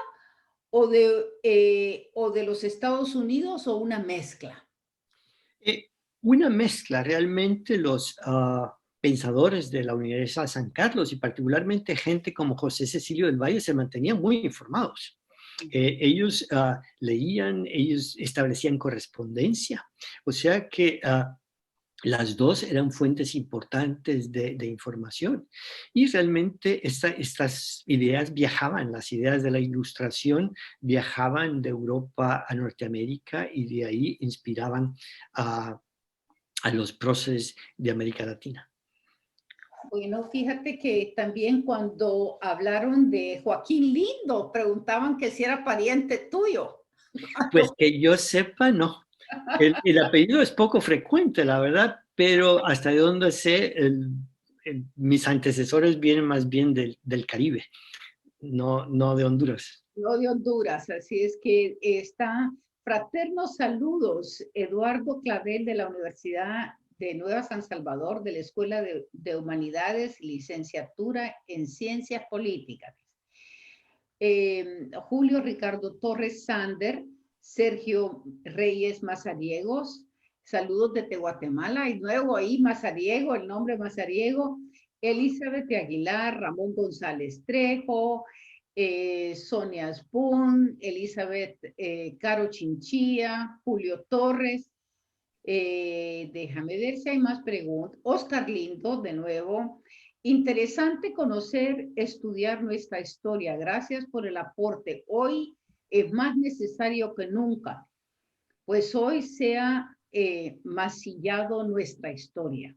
o de los Estados Unidos o una mezcla. Una mezcla, realmente los pensadores de la Universidad de San Carlos y particularmente gente como José Cecilio del Valle se mantenían muy informados. Ellos leían, ellos establecían correspondencia, o sea que las dos eran fuentes importantes de información y realmente estas ideas viajaban, las ideas de la Ilustración viajaban de Europa a Norteamérica y de ahí inspiraban a los próceres de América Latina. Bueno, fíjate que también cuando hablaron de Joaquín Lindo, preguntaban que si era pariente tuyo. Pues que yo sepa, no. El apellido es poco frecuente, la verdad, pero hasta de donde sé, mis antecesores vienen más bien del Caribe, no de Honduras. No de Honduras, así es que está fraternos saludos, Eduardo Clavel de la Universidad de Nueva San Salvador, de la Escuela de Humanidades, licenciatura en Ciencias Políticas. Julio Ricardo Torres Sander, Sergio Reyes Mazariegos, saludos desde Guatemala, y nuevo ahí Mazariego, el nombre Mazariego, Elizabeth de Aguilar, Ramón González Trejo, Sonia Spoon, Elizabeth Caro Chinchilla, Julio Torres. Déjame ver si hay más preguntas. Oscar Lindo, de nuevo. Interesante conocer, estudiar nuestra historia. Gracias por el aporte. Hoy es más necesario que nunca, pues hoy se ha mancillado nuestra historia.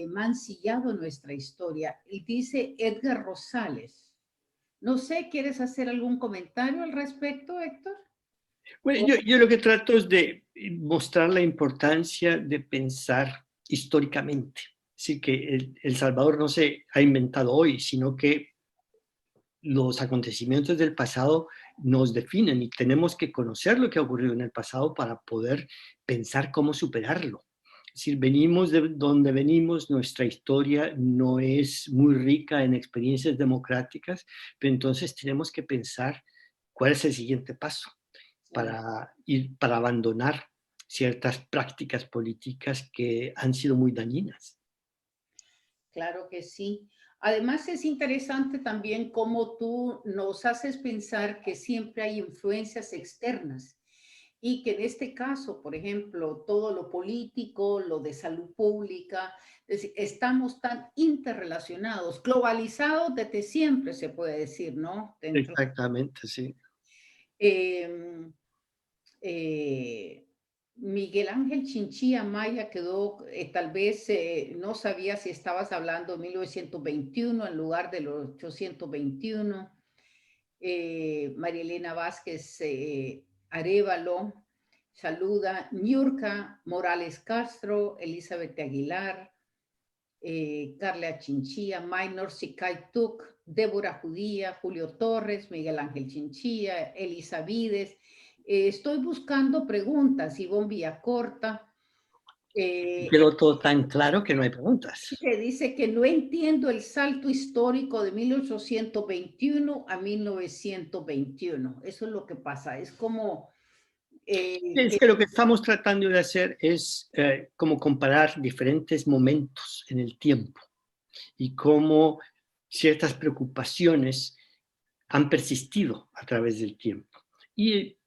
Mancillado nuestra historia. Y dice Edgar Rosales. No sé, ¿quieres hacer algún comentario al respecto, Héctor? Bueno, yo lo que trato es de mostrar la importancia de pensar históricamente. Es decir, que El Salvador no se ha inventado hoy, sino que los acontecimientos del pasado nos definen y tenemos que conocer lo que ha ocurrido en el pasado para poder pensar cómo superarlo. Es decir, venimos de donde venimos, nuestra historia no es muy rica en experiencias democráticas, pero entonces tenemos que pensar cuál es el siguiente paso para abandonar ciertas prácticas políticas que han sido muy dañinas. Claro que sí. Además es interesante también cómo tú nos haces pensar que siempre hay influencias externas y que en este caso, por ejemplo, todo lo político, lo de salud pública, es decir, estamos tan interrelacionados, globalizados desde siempre, se puede decir, ¿no? Dentro. Exactamente, sí. Eh, eh, Miguel Ángel Chinchilla Maya quedó, tal vez no sabía si estabas hablando de 1921 en lugar de los 821. María Elena Vázquez Arévalo saluda, Niurka Morales Castro, Elizabeth Aguilar, Carla Chinchilla, Maynor Sicay Tuc, Débora Judía, Julio Torres, Miguel Ángel Chinchilla, Elisa Vides. Estoy buscando preguntas, Ivonne Villacorta. Quedó todo tan claro que no hay preguntas. Que dice que no entiendo el salto histórico de 1821 a 1921. Eso es lo que pasa. Es como... Es que lo que estamos tratando de hacer es como comparar diferentes momentos en el tiempo y cómo ciertas preocupaciones han persistido a través del tiempo. Y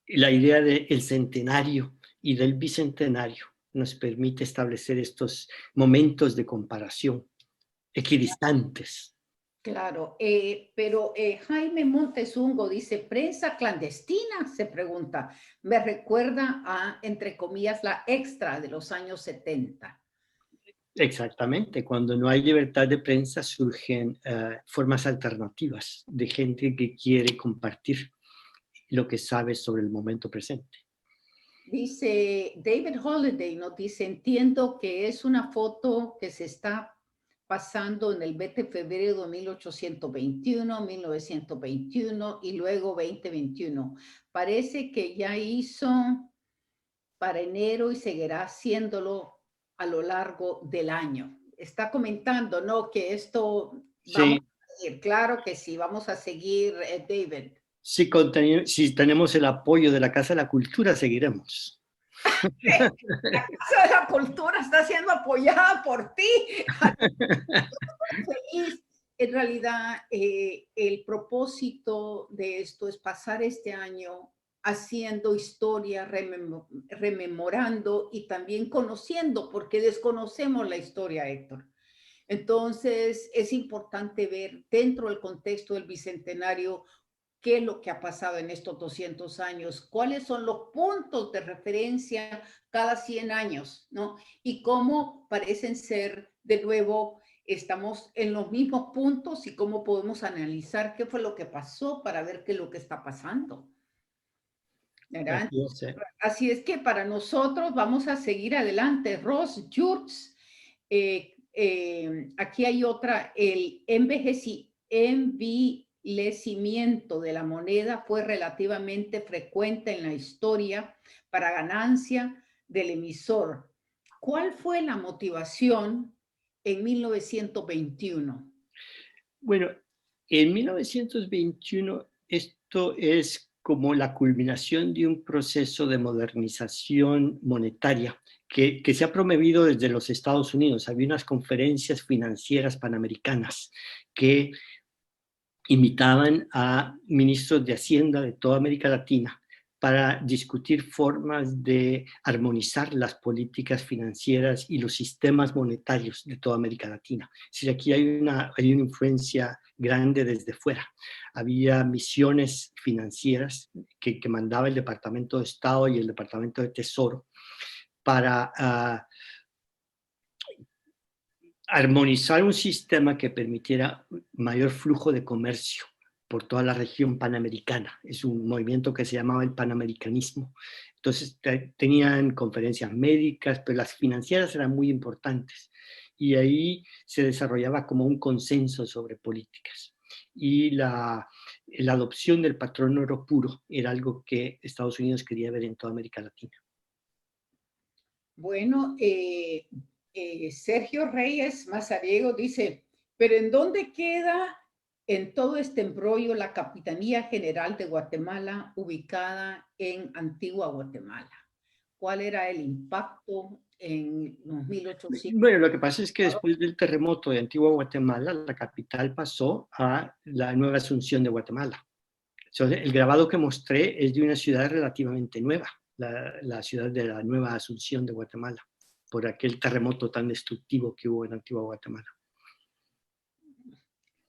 la idea del centenario y del bicentenario nos permite establecer estos momentos de comparación equidistantes. Claro, pero Jaime Montezungo dice, prensa clandestina, se pregunta. Me recuerda a, entre comillas, la extra de los años 70. Exactamente, cuando no hay libertad de prensa surgen formas alternativas de gente que quiere compartir lo que sabe sobre el momento presente. Dice David Holiday, nos dice, entiendo que es una foto que se está pasando en el 20 de febrero de 1821, 1921 y luego 2021. Parece que ya hizo para enero y seguirá haciéndolo a lo largo del año. Está comentando, ¿no? Que esto vamos Sí, a seguir. Claro que sí, vamos a seguir, David. si tenemos el apoyo de la Casa de la Cultura, seguiremos. La Casa de la Cultura está siendo apoyada por ti. Feliz. En realidad, el propósito de esto es pasar este año haciendo historia, rememorando y también conociendo, porque desconocemos la historia, Héctor. Entonces, es importante ver dentro del contexto del Bicentenario qué es lo que ha pasado en estos 200 años, cuáles son los puntos de referencia cada 100 años, ¿no? Y cómo parecen ser, de nuevo, estamos en los mismos puntos y cómo podemos analizar qué fue lo que pasó para ver qué es lo que está pasando. ¿Verdad? Así es que para nosotros vamos a seguir adelante. Ross Jurts, aquí hay otra, el envejecimiento de la moneda fue relativamente frecuente en la historia para ganancia del emisor. ¿Cuál fue la motivación en 1921? Bueno, en 1921 esto es como la culminación de un proceso de modernización monetaria que se ha promovido desde los Estados Unidos. Había unas conferencias financieras panamericanas que invitaban a ministros de Hacienda de toda América Latina para discutir formas de armonizar las políticas financieras y los sistemas monetarios de toda América Latina. Es decir, aquí hay una influencia grande desde fuera. Había misiones financieras que mandaba el Departamento de Estado y el Departamento de Tesoro para armonizar un sistema que permitiera mayor flujo de comercio por toda la región panamericana. Es un movimiento que se llamaba el panamericanismo. Entonces tenían conferencias médicas, pero las financieras eran muy importantes. Y ahí se desarrollaba como un consenso sobre políticas. Y la adopción del patrón oro puro era algo que Estados Unidos quería ver en toda América Latina. Bueno, Sergio Reyes Mazariego dice, pero ¿en dónde queda en todo este embrollo la Capitanía General de Guatemala ubicada en Antigua Guatemala? ¿Cuál era el impacto en los 1800? Bueno, lo que pasa es que después del terremoto de Antigua Guatemala, la capital pasó a la Nueva Asunción de Guatemala. Entonces, el grabado que mostré es de una ciudad relativamente nueva, la ciudad de la Nueva Asunción de Guatemala, por aquel terremoto tan destructivo que hubo en Antigua Guatemala.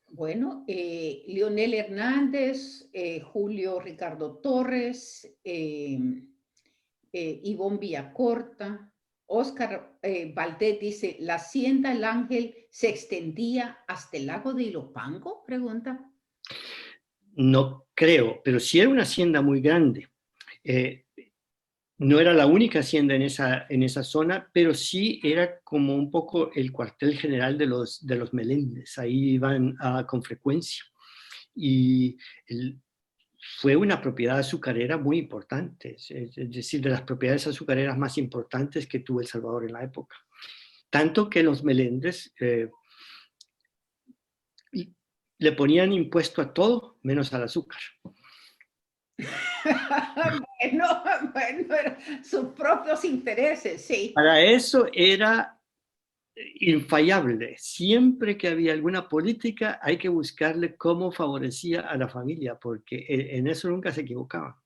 Bueno, Leonel Hernández, Julio Ricardo Torres, Ivonne Villacorta, Oscar Valdés dice, ¿la hacienda El Ángel se extendía hasta el lago de Ilopango? Pregunta. No creo, pero sí era una hacienda muy grande. No era la única hacienda en esa zona, pero sí era como un poco el cuartel general de los Meléndez. Ahí iban con frecuencia. Y fue una propiedad azucarera muy importante, es decir, de las propiedades azucareras más importantes que tuvo El Salvador en la época. Tanto que los Meléndez le ponían impuesto a todo menos al azúcar. bueno, sus propios intereses, sí. Para eso era infallable. Siempre que había alguna política hay que buscarle cómo favorecía a la familia, porque en eso nunca se equivocaba.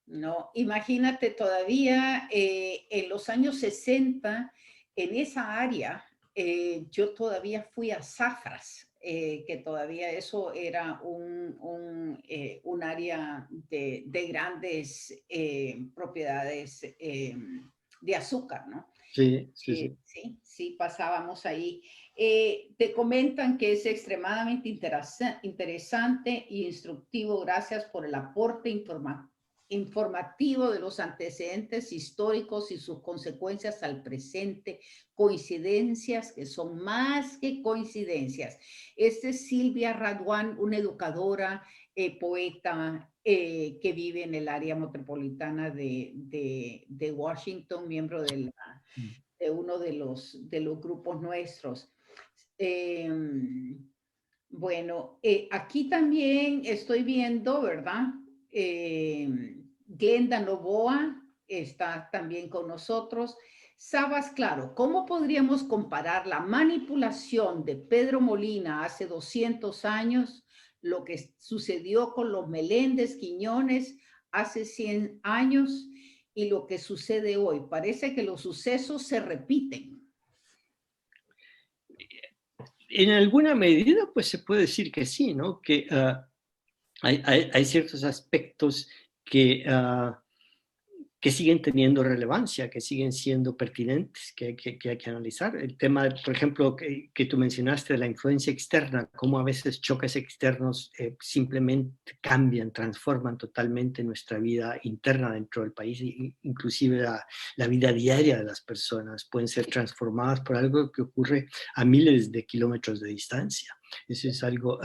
No, imagínate todavía en los años 60, en esa área, yo todavía fui a Zafras, que todavía eso era un área de grandes propiedades de azúcar, ¿no? Sí, sí, sí. Sí, pasábamos ahí. Te comentan que es extremadamente interesante y instructivo. Gracias por el aporte informativo de los antecedentes históricos y sus consecuencias al presente. Coincidencias que son más que coincidencias. Esta es Silvia Raduan, una educadora, poeta, que vive en el área metropolitana de Washington, miembro de uno de los grupos nuestros. Bueno, aquí también estoy viendo, ¿verdad? Glenda Novoa está también con nosotros. Sabas, claro, ¿cómo podríamos comparar la manipulación de Pedro Molina hace 200 años, lo que sucedió con los Meléndez Quiñones hace 100 años y lo que sucede hoy? Parece que los sucesos se repiten. En alguna medida, pues se puede decir que sí, ¿no? Que hay ciertos aspectos que siguen teniendo relevancia, que siguen siendo pertinentes, que hay que analizar. El tema, por ejemplo, que tú mencionaste de la influencia externa, cómo a veces choques externos simplemente cambian, transforman totalmente nuestra vida interna dentro del país, inclusive la vida diaria de las personas pueden ser transformadas por algo que ocurre a miles de kilómetros de distancia. Eso es algo...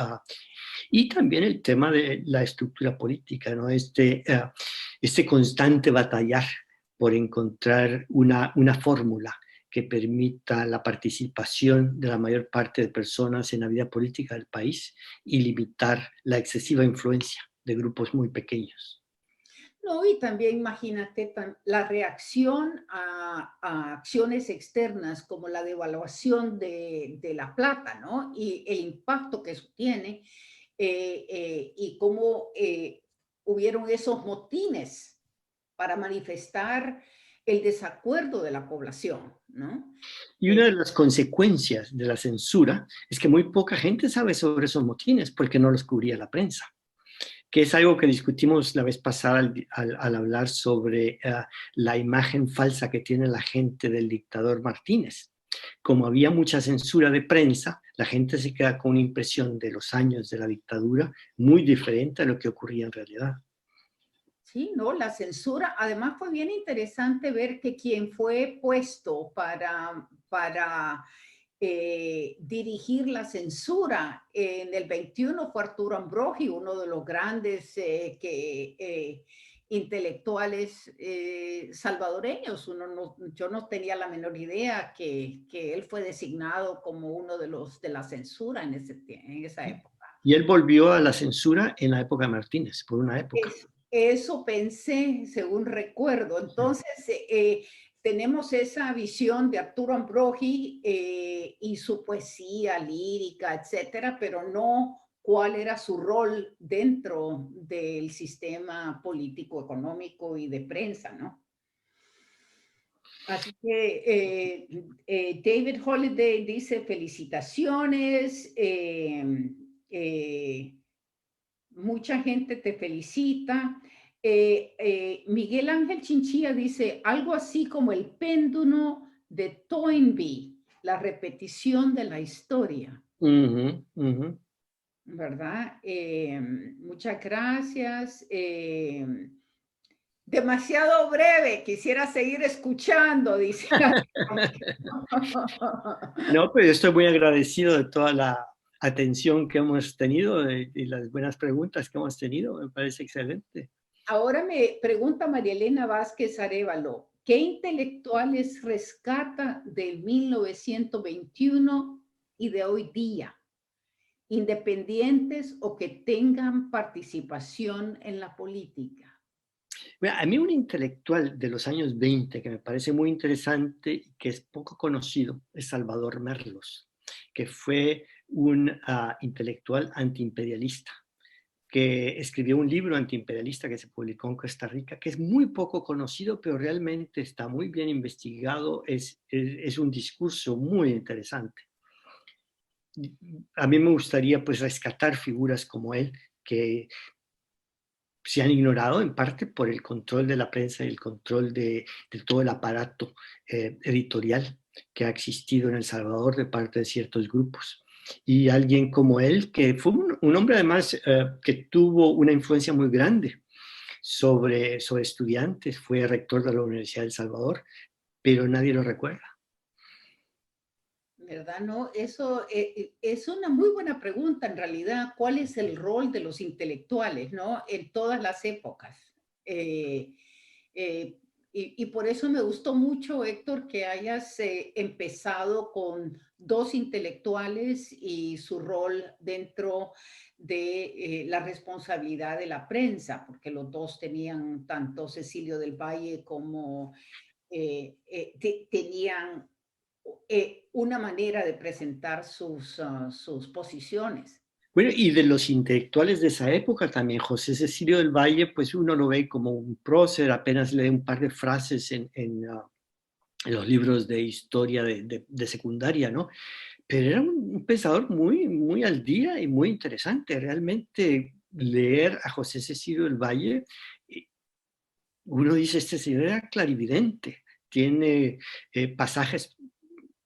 y también el tema de la estructura política, ¿no? Este constante batallar por encontrar una fórmula que permita la participación de la mayor parte de personas en la vida política del país y limitar la excesiva influencia de grupos muy pequeños. No, y también imagínate la reacción a acciones externas como la devaluación de la plata, ¿no? Y el impacto que eso tiene, y cómo hubieron esos motines para manifestar el desacuerdo de la población, ¿no? Y una de las consecuencias de la censura es que muy poca gente sabe sobre esos motines porque no los cubría la prensa, que es algo que discutimos la vez pasada al hablar sobre la imagen falsa que tiene la gente del dictador Martínez. Como había mucha censura de prensa, la gente se queda con una impresión de los años de la dictadura muy diferente a lo que ocurría en realidad. Sí, no, la censura. Además fue bien interesante ver que quien fue puesto para dirigir la censura en el 21 fue Arturo Ambrogi, uno de los grandes intelectuales salvadoreños. Yo no tenía la menor idea que él fue designado como uno de la censura en esa época. Y él volvió a la censura en la época de Martínez, por una época. Eso pensé, según recuerdo. Entonces, tenemos esa visión de Arturo Ambrogi y su poesía lírica, etcétera, pero no cuál era su rol dentro del sistema político, económico y de prensa, ¿no? Así que David Holiday dice felicitaciones, mucha gente te felicita. Miguel Ángel Chinchilla dice algo así como el péndulo de Toynbee, la repetición de la historia. ¿Verdad? Muchas gracias. Demasiado breve, quisiera seguir escuchando, dice. No, pues estoy muy agradecido de toda la atención que hemos tenido y las buenas preguntas que hemos tenido, me parece excelente. Ahora me pregunta María Elena Vázquez Arévalo, ¿qué intelectuales rescata del 1921 y de hoy día? Independientes o que tengan participación en la política. Mira, a mí un intelectual de los años 20 que me parece muy interesante y que es poco conocido es Salvador Merlos, que fue un intelectual antiimperialista, que escribió un libro antiimperialista que se publicó en Costa Rica, que es muy poco conocido, pero realmente está muy bien investigado, es un discurso muy interesante. A mí me gustaría pues rescatar figuras como él, que se han ignorado en parte por el control de la prensa y el control de todo el aparato editorial que ha existido en El Salvador de parte de ciertos grupos. Y alguien como él, que fue un hombre además que tuvo una influencia muy grande sobre estudiantes, fue rector de la Universidad de El Salvador, pero nadie lo recuerda. ¿Verdad? No, eso es una muy buena pregunta en realidad. ¿Cuál es el rol de los intelectuales, no? En todas las épocas. Y por eso me gustó mucho, Héctor, que hayas empezado con dos intelectuales y su rol dentro de la responsabilidad de la prensa, porque los dos tenían, tanto Cecilio del Valle como tenían una manera de presentar sus posiciones. Bueno, y de los intelectuales de esa época también, José Cecilio del Valle, pues uno lo ve como un prócer, apenas lee un par de frases en los libros de historia de secundaria, ¿no? Pero era un pensador muy, muy al día y muy interesante. Realmente leer a José Cecilio del Valle, uno dice, este señor era clarividente, tiene pasajes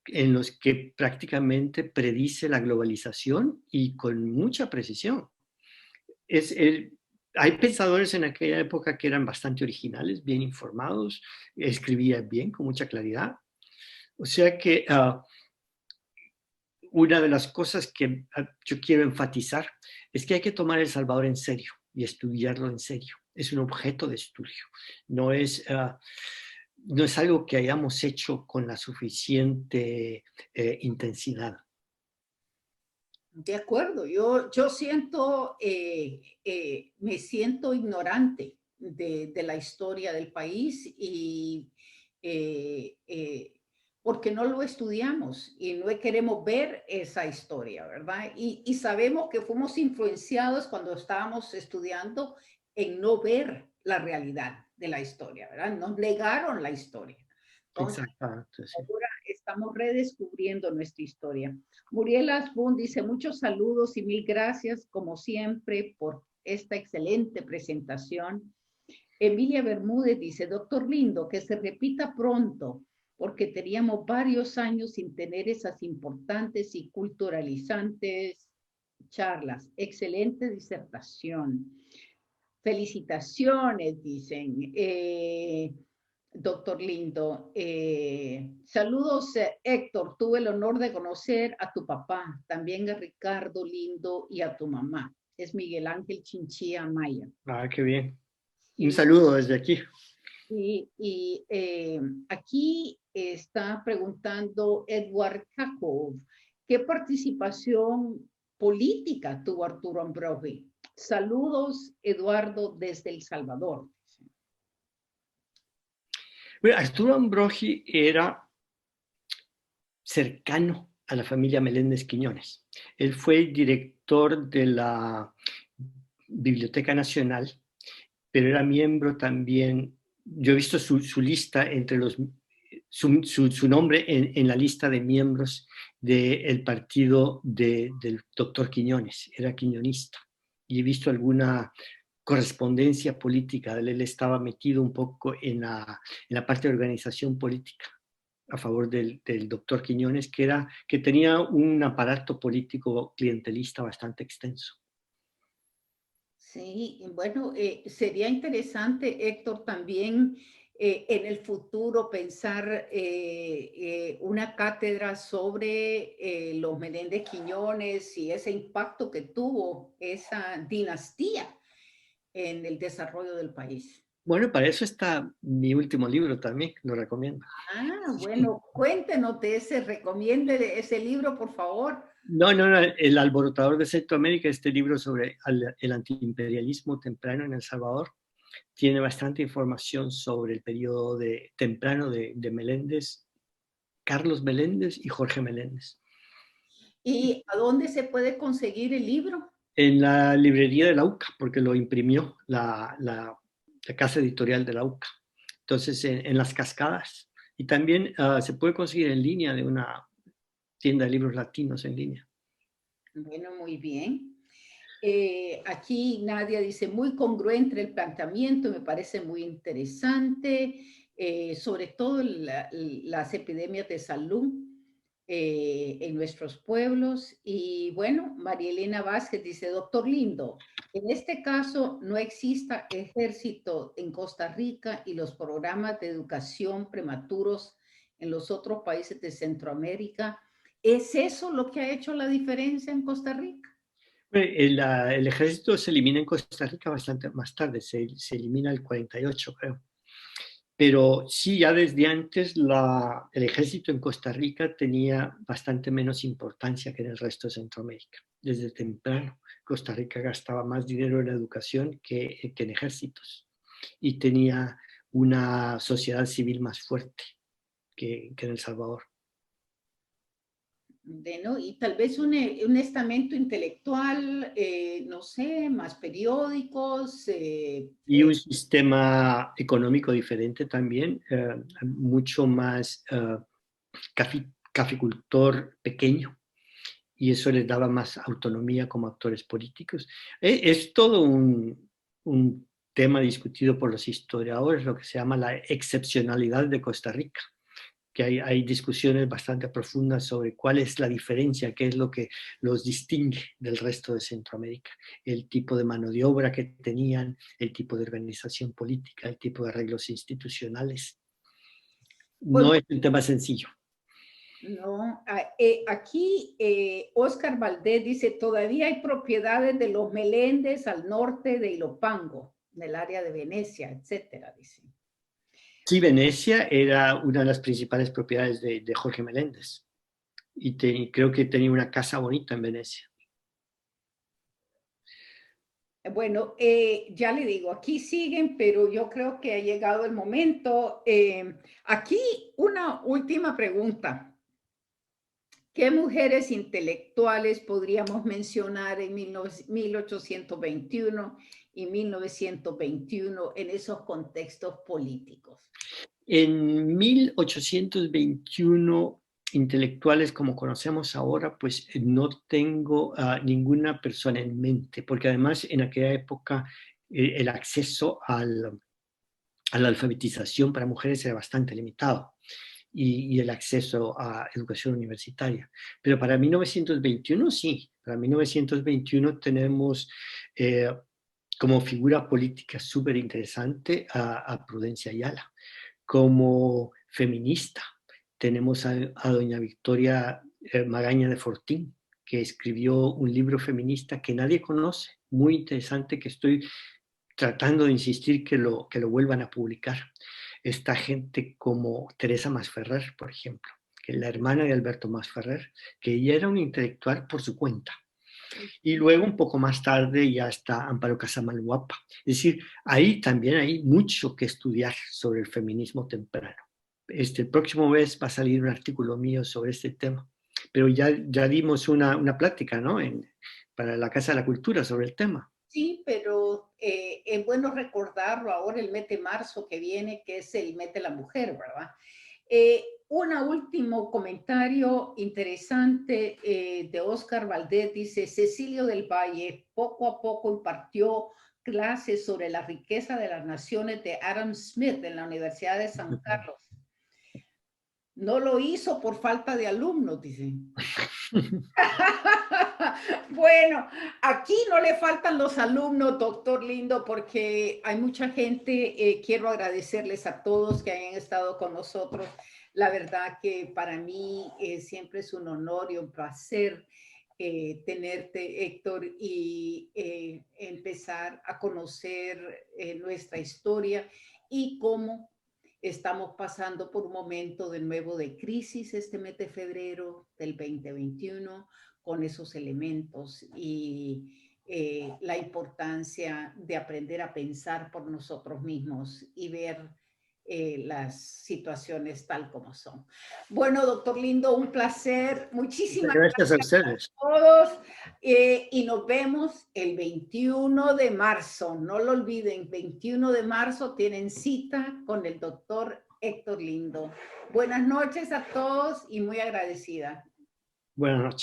en los que prácticamente predice la globalización y con mucha precisión. Hay pensadores en aquella época que eran bastante originales, bien informados, escribían bien, con mucha claridad. O sea que una de las cosas que yo quiero enfatizar es que hay que tomar El Salvador en serio y estudiarlo en serio. Es un objeto de estudio, no es, no es algo que hayamos hecho con la suficiente intensidad. De acuerdo, yo siento, me siento ignorante de la historia del país y porque no lo estudiamos y no queremos ver esa historia, ¿verdad? Y sabemos que fuimos influenciados cuando estábamos estudiando en no ver la realidad de la historia, ¿verdad? Nos negaron la historia. Entonces, Exactamente, sí. ahora estamos redescubriendo nuestra historia. Muriel Asbun dice muchos saludos y mil gracias como siempre por esta excelente presentación. Emilia Bermúdez dice, doctor Lindo, que se repita pronto porque teníamos varios años sin tener esas importantes y culturalizantes charlas. Excelente disertación. Felicitaciones, dicen. Doctor Lindo. Saludos, Héctor. Tuve el honor de conocer a tu papá, también a Ricardo Lindo y a tu mamá. Es Miguel Ángel Chinchilla Maya. Ah, qué bien. Un Y, saludo desde aquí. aquí está preguntando Edward Kakov, ¿qué participación política tuvo Arturo Ambrogi? Saludos, Eduardo, desde El Salvador. Bueno, Arturo Ambrogi era cercano a la familia Meléndez Quiñones. Él fue director director de la Biblioteca Nacional, pero era miembro también, yo he visto su lista entre los, su nombre en la lista de miembros del partido del doctor Quiñones, era quiñonista, y he visto alguna correspondencia política, él estaba metido un poco en la parte de organización política a favor del doctor Quiñones, que tenía un aparato político clientelista bastante extenso. Sí, bueno, sería interesante, Héctor, también en el futuro pensar una cátedra sobre los Menéndez Quiñones y ese impacto que tuvo esa dinastía en el desarrollo del país. Bueno, para eso está mi último libro también, lo recomiendo. Ah, bueno, cuéntenos de ese, recomiende ese libro, por favor. No, El alborotador de Centroamérica, este libro sobre el antiimperialismo temprano en El Salvador, tiene bastante información sobre el periodo temprano de Meléndez, Carlos Meléndez y Jorge Meléndez. ¿Y a dónde se puede conseguir el libro? En la librería de la UCA, porque lo imprimió la casa editorial de la UCA. Entonces, en Las Cascadas. Y también se puede conseguir en línea de una tienda de libros latinos en línea. Bueno, muy bien. Aquí Nadia dice, muy congruente el planteamiento, me parece muy interesante, sobre todo las epidemias de salud en nuestros pueblos. Y bueno, María Elena Vázquez dice, doctor Lindo, en este caso no exista ejército en Costa Rica y los programas de educación prematuros en los otros países de Centroamérica. ¿Es eso lo que ha hecho la diferencia en Costa Rica? El ejército se elimina en Costa Rica bastante más tarde, se elimina el 48, creo. Pero sí, ya desde antes el ejército en Costa Rica tenía bastante menos importancia que en el resto de Centroamérica. Desde temprano, Costa Rica gastaba más dinero en educación que en ejércitos y tenía una sociedad civil más fuerte que en El Salvador. Bueno, y tal vez un estamento intelectual, no sé, más periódicos. Y un sistema económico diferente también, mucho más caficultor pequeño, y eso les daba más autonomía como actores políticos. Es todo un tema discutido por los historiadores, lo que se llama la excepcionalidad de Costa Rica, que hay discusiones bastante profundas sobre cuál es la diferencia, qué es lo que los distingue del resto de Centroamérica, el tipo de mano de obra que tenían, el tipo de organización política, el tipo de arreglos institucionales. Pues No es un tema sencillo. no, aquí Oscar Valdés dice, todavía hay propiedades de los Meléndez al norte de Ilopango, en el área de Venecia, etcétera, dice. Sí, Venecia era una de las principales propiedades de Jorge Meléndez y creo que tenía una casa bonita en Venecia. Bueno, ya le digo, aquí siguen, pero yo creo que ha llegado el momento. Aquí una última pregunta. ¿Qué mujeres intelectuales podríamos mencionar en 1821 y 1921 en esos contextos políticos? En 1821, intelectuales como conocemos ahora, pues no tengo ninguna persona en mente, porque además en aquella época el acceso a la alfabetización para mujeres era bastante limitado y el acceso a educación universitaria. Pero para 1921 sí, para 1921 tenemos como figura política súper interesante a Prudencia Ayala. Como feminista tenemos a doña Victoria Magaña de Fortín, que escribió un libro feminista que nadie conoce, muy interesante, que estoy tratando de insistir que lo vuelvan a publicar. Está gente como Teresa Masferrer, por ejemplo, que es la hermana de Alberto Masferrer, que ella era un intelectual por su cuenta. Y luego, un poco más tarde, ya está Amparo Casamalhuapa. Es decir, ahí también hay mucho que estudiar sobre el feminismo temprano. El próximo mes va a salir un artículo mío sobre este tema. Pero ya dimos una plática, ¿no? para la Casa de la Cultura sobre el tema. Sí, pero es bueno recordarlo ahora el mes de marzo que viene, que es el mes de la mujer, ¿verdad? Un último comentario interesante de Oscar Valdés dice, Cecilio del Valle poco a poco impartió clases sobre la riqueza de las naciones de Adam Smith en la Universidad de San Carlos. No lo hizo por falta de alumnos, dicen. Bueno, aquí no le faltan los alumnos, doctor Lindo, porque hay mucha gente. Quiero agradecerles a todos que hayan estado con nosotros. La verdad que para mí siempre es un honor y un placer tenerte, Héctor, y empezar a conocer nuestra historia y cómo estamos pasando por un momento de nuevo de crisis este mes de febrero del 2021 con esos elementos y la importancia de aprender a pensar por nosotros mismos y ver las situaciones tal como son. Bueno, doctor Lindo, un placer. Muchísimas Gracias a gracias ustedes. a todos y nos vemos el 21 de marzo. No lo olviden, 21 de marzo tienen cita con el doctor Héctor Lindo. Buenas noches a todos y muy agradecida. Buenas noches.